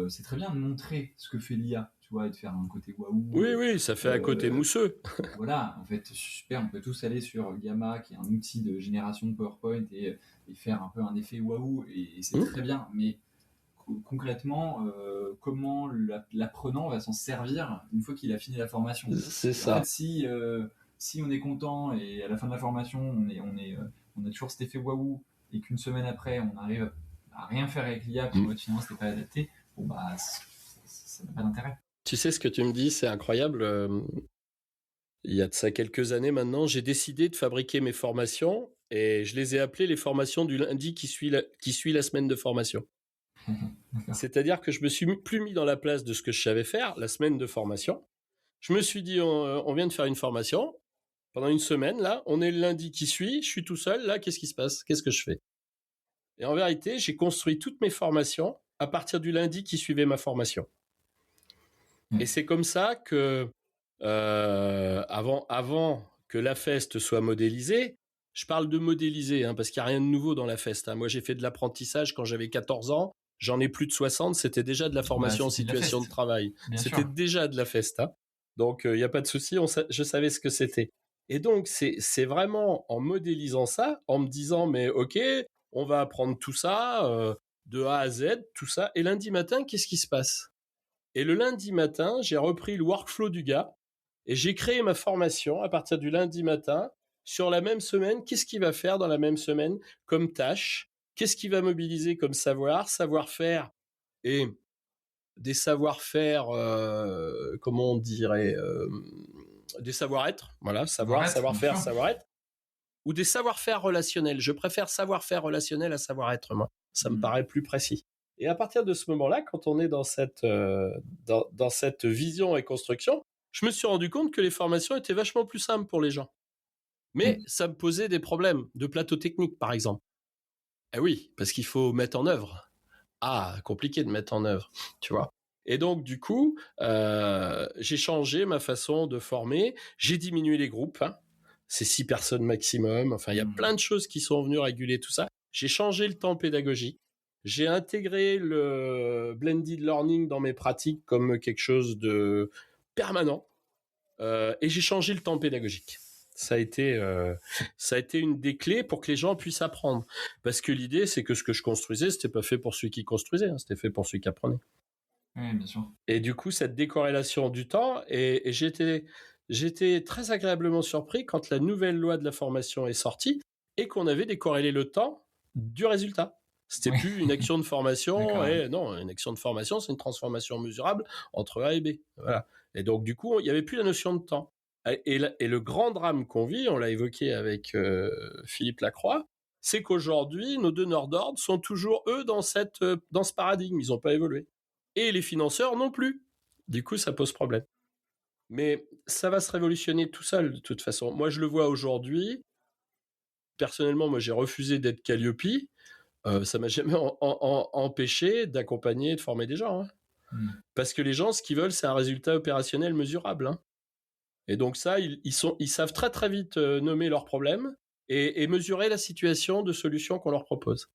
C'est très bien de montrer ce que fait l'IA, tu vois, et de faire un côté waouh. Oui, ça fait un côté mousseux. Voilà, en fait, super, on peut tous aller sur Gamma, qui est un outil de génération de PowerPoint, et faire un peu un effet waouh, et c'est très bien, mais concrètement, comment l'apprenant va s'en servir une fois qu'il a fini la formation? C'est ça. En fait, si on est content et à la fin de la formation, on a toujours cet effet waouh, et qu'une semaine après, on arrive à rien faire avec l'IA, parce que finalement, c'était pas adapté, ça n'a pas d'intérêt. Tu sais ce que tu me dis, c'est incroyable. Il y a de ça quelques années maintenant, j'ai décidé de fabriquer mes formations et je les ai appelées les formations du lundi qui suit la semaine de formation. C'est-à-dire que je me suis plus mis dans la place de ce que je savais faire, la semaine de formation. Je me suis dit, on vient de faire une formation pendant une semaine, là, on est le lundi qui suit, je suis tout seul, là, qu'est-ce qui se passe? Qu'est-ce que je fais? Et en vérité, j'ai construit toutes mes formations à partir du lundi qui suivait ma formation. Et c'est comme ça que, avant que la FEST soit modélisée, Je parle de modéliser, hein, parce qu'il n'y a rien de nouveau dans la FEST. Hein. Moi, j'ai fait de l'apprentissage quand j'avais 14 ans. J'en ai plus de 60. C'était déjà de la formation en situation de travail. C'était déjà de la FEST. Hein. Donc, il n'y a pas de souci. Je savais ce que c'était. Et donc, c'est vraiment en modélisant ça, en me disant, mais OK, on va apprendre tout ça, de A à Z, tout ça. Et lundi matin, qu'est-ce qui se passe? Et le lundi matin, j'ai repris le workflow du gars et j'ai créé ma formation à partir du lundi matin. Sur la même semaine, qu'est-ce qu'il va faire dans la même semaine comme tâche? Qu'est-ce qu'il va mobiliser comme savoir-faire et des savoir-faire, comment on dirait, des savoir-être, voilà, savoir-faire, savoir-être, ou des savoir-faire relationnels. Je préfère savoir-faire relationnel à savoir-être, moi. Ça me paraît plus précis. Et à partir de ce moment-là, quand on est dans cette vision et construction, je me suis rendu compte que les formations étaient vachement plus simples pour les gens. Mais ça me posait des problèmes de plateau technique, par exemple. Eh oui, parce qu'il faut mettre en œuvre. Ah, compliqué de mettre en œuvre, tu vois. Et donc, du coup, j'ai changé ma façon de former. J'ai diminué les groupes. Hein. C'est 6 personnes maximum. Enfin, il y a plein de choses qui sont venues réguler tout ça. J'ai changé le temps pédagogique. J'ai intégré le blended learning dans mes pratiques comme quelque chose de permanent. Et j'ai changé le temps pédagogique. Ça a été une des clés pour que les gens puissent apprendre. Parce que l'idée, c'est que ce que je construisais, c'était pas fait pour celui qui construisait, hein, c'était fait pour celui qui apprenait. Oui, bien sûr. Et du coup, cette décorrélation du temps, et j'étais très agréablement surpris quand la nouvelle loi de la formation est sortie et qu'on avait décorrélé le temps du résultat. C'était plus une action de formation, non, une action de formation, c'est une transformation mesurable entre A et B. Voilà. Et donc, du coup, il n'y avait plus la notion de temps. Et le grand drame qu'on vit, on l'a évoqué avec Philippe Lacroix, c'est qu'aujourd'hui, nos donneurs d'ordre sont toujours, eux, dans ce paradigme. Ils n'ont pas évolué. Et les financeurs non plus. Du coup, ça pose problème. Mais ça va se révolutionner tout seul, de toute façon. Moi, je le vois aujourd'hui. Personnellement, moi, j'ai refusé d'être Calliope. Ça m'a jamais empêché d'accompagner et de former des gens. Hein. Parce que les gens, ce qu'ils veulent, c'est un résultat opérationnel mesurable. Hein. Et donc ça, ils savent très très vite nommer leurs problèmes et mesurer la situation de solution qu'on leur propose.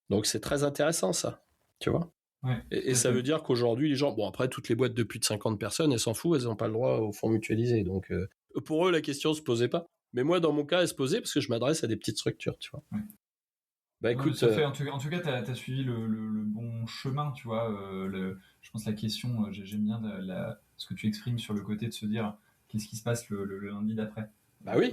Donc c'est très intéressant ça, tu vois. Ouais, et ça veut dire qu'aujourd'hui, les gens, bon après toutes les boîtes de plus de 50 personnes, elles s'en foutent, elles n'ont pas le droit au fonds mutualisé. Donc pour eux, la question se posait pas. Mais moi, dans mon cas, elle se posait parce que je m'adresse à des petites structures, tu vois. Ouais. Bah écoute, ça fait, en tout cas, t'as suivi le bon chemin, tu vois. Je pense la question, j'aime bien ce que tu exprimes sur le côté de se dire qu'est-ce qui se passe le lundi d'après. Bah oui.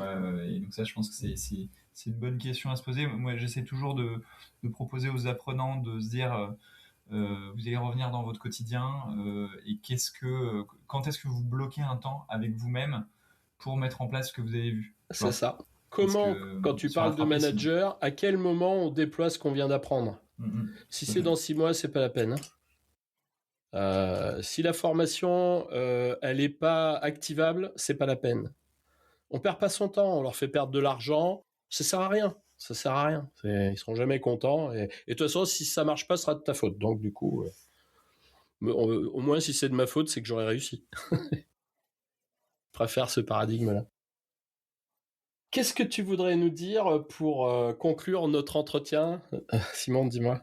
Et donc ça, je pense que c'est une bonne question à se poser. Moi, j'essaie toujours de proposer aux apprenants de se dire vous allez revenir dans votre quotidien et quand est-ce que vous bloquez un temps avec vous-même pour mettre en place ce que vous avez vu. C'est ça. Comment, quand tu parles de manager, à quel moment on déploie ce qu'on vient d'apprendre? Si c'est dans 6 mois, c'est pas la peine. Si la formation, elle n'est pas activable, c'est pas la peine. On perd pas son temps, on leur fait perdre de l'argent, ça sert à rien. Ça sert à rien. Ils seront jamais contents. Et de toute façon, si ça marche pas, ce sera de ta faute. Donc du coup, au moins si c'est de ma faute, c'est que j'aurais réussi. Je préfère ce paradigme-là. Qu'est-ce que tu voudrais nous dire pour conclure notre entretien? Simon, dis-moi.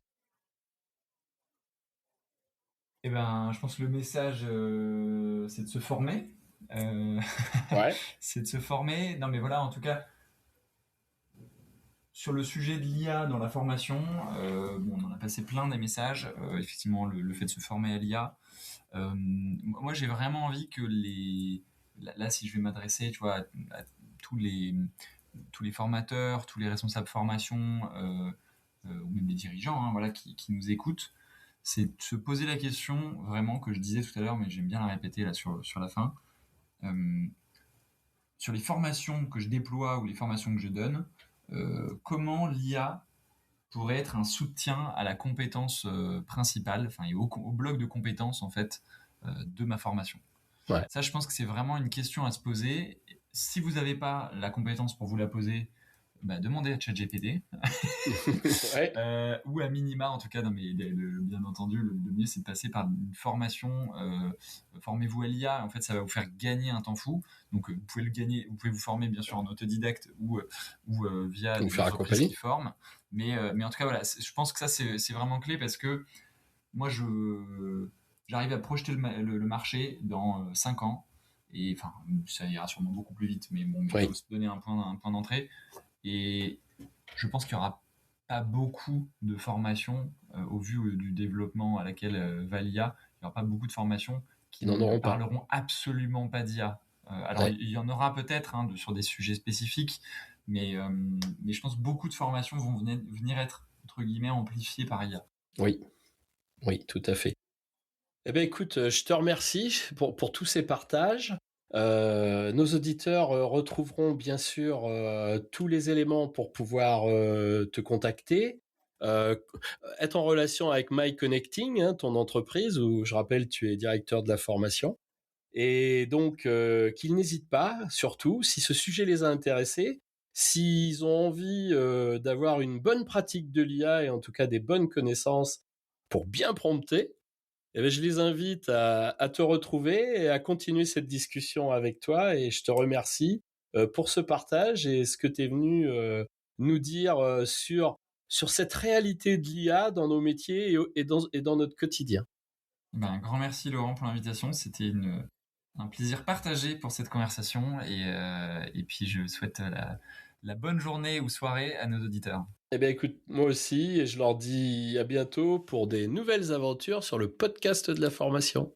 Eh ben, je pense que le message, c'est de se former. Ouais. C'est de se former. Non, mais voilà, en tout cas, sur le sujet de l'IA dans la formation, on en a passé plein des messages. Effectivement, le fait de se former à l'IA. Moi, j'ai vraiment envie que là, si je vais m'adresser, tu vois, à tous les formateurs, tous les responsables formation, ou même les dirigeants, hein, voilà, qui nous écoutent, c'est de se poser la question, vraiment, que je disais tout à l'heure, mais j'aime bien la répéter là sur la fin. Sur les formations que je déploie ou les formations que je donne, comment l'IA pourrait être un soutien à la compétence principale, enfin, et au bloc de compétences, en fait, de ma formation. Ouais. Ça, je pense que c'est vraiment une question à se poser. Si vous n'avez pas la compétence pour vous la poser, demandez à ChatGPT. Ouais. Ou à minima, en tout cas, non, mais bien entendu, le mieux, c'est de passer par une formation. Formez-vous à l'IA. En fait, ça va vous faire gagner un temps fou. Donc, vous pouvez le gagner. Vous pouvez vous former, bien sûr, en autodidacte ou via des entreprises qui forment. Mais en tout cas, voilà, je pense que ça, c'est vraiment clé parce que moi, j'arrive à projeter le marché dans 5 ans. Et enfin, ça ira sûrement beaucoup plus vite. Mais bon, il faut se donner un point d'entrée. Et je pense qu'il n'y aura pas beaucoup de formations au vu du développement à laquelle va l'IA. Il n'y aura pas beaucoup de formations qui ne parleront absolument pas d'IA. Alors, il y en aura peut-être sur des sujets spécifiques, mais je pense que beaucoup de formations vont venir être, entre guillemets, amplifiées par IA. Oui, tout à fait. Eh bien, écoute, je te remercie pour tous ces partages. Nos auditeurs retrouveront bien sûr tous les éléments pour pouvoir te contacter, être en relation avec MyConnecting, ton entreprise, où je rappelle tu es directeur de la formation. Et donc, qu'ils n'hésitent pas, surtout, si ce sujet les a intéressés, s'ils ont envie d'avoir une bonne pratique de l'IA et en tout cas des bonnes connaissances pour bien prompter, eh bien, je les invite à te retrouver et à continuer cette discussion avec toi. Et je te remercie pour ce partage et ce que tu es venu nous dire sur cette réalité de l'IA dans nos métiers et dans notre quotidien. Un grand merci Laurent pour l'invitation. C'était un plaisir partagé pour cette conversation. Et puis je souhaite la bonne journée ou soirée à nos auditeurs. Eh bien écoute, moi aussi, et je leur dis à bientôt pour des nouvelles aventures sur le podcast de la formation.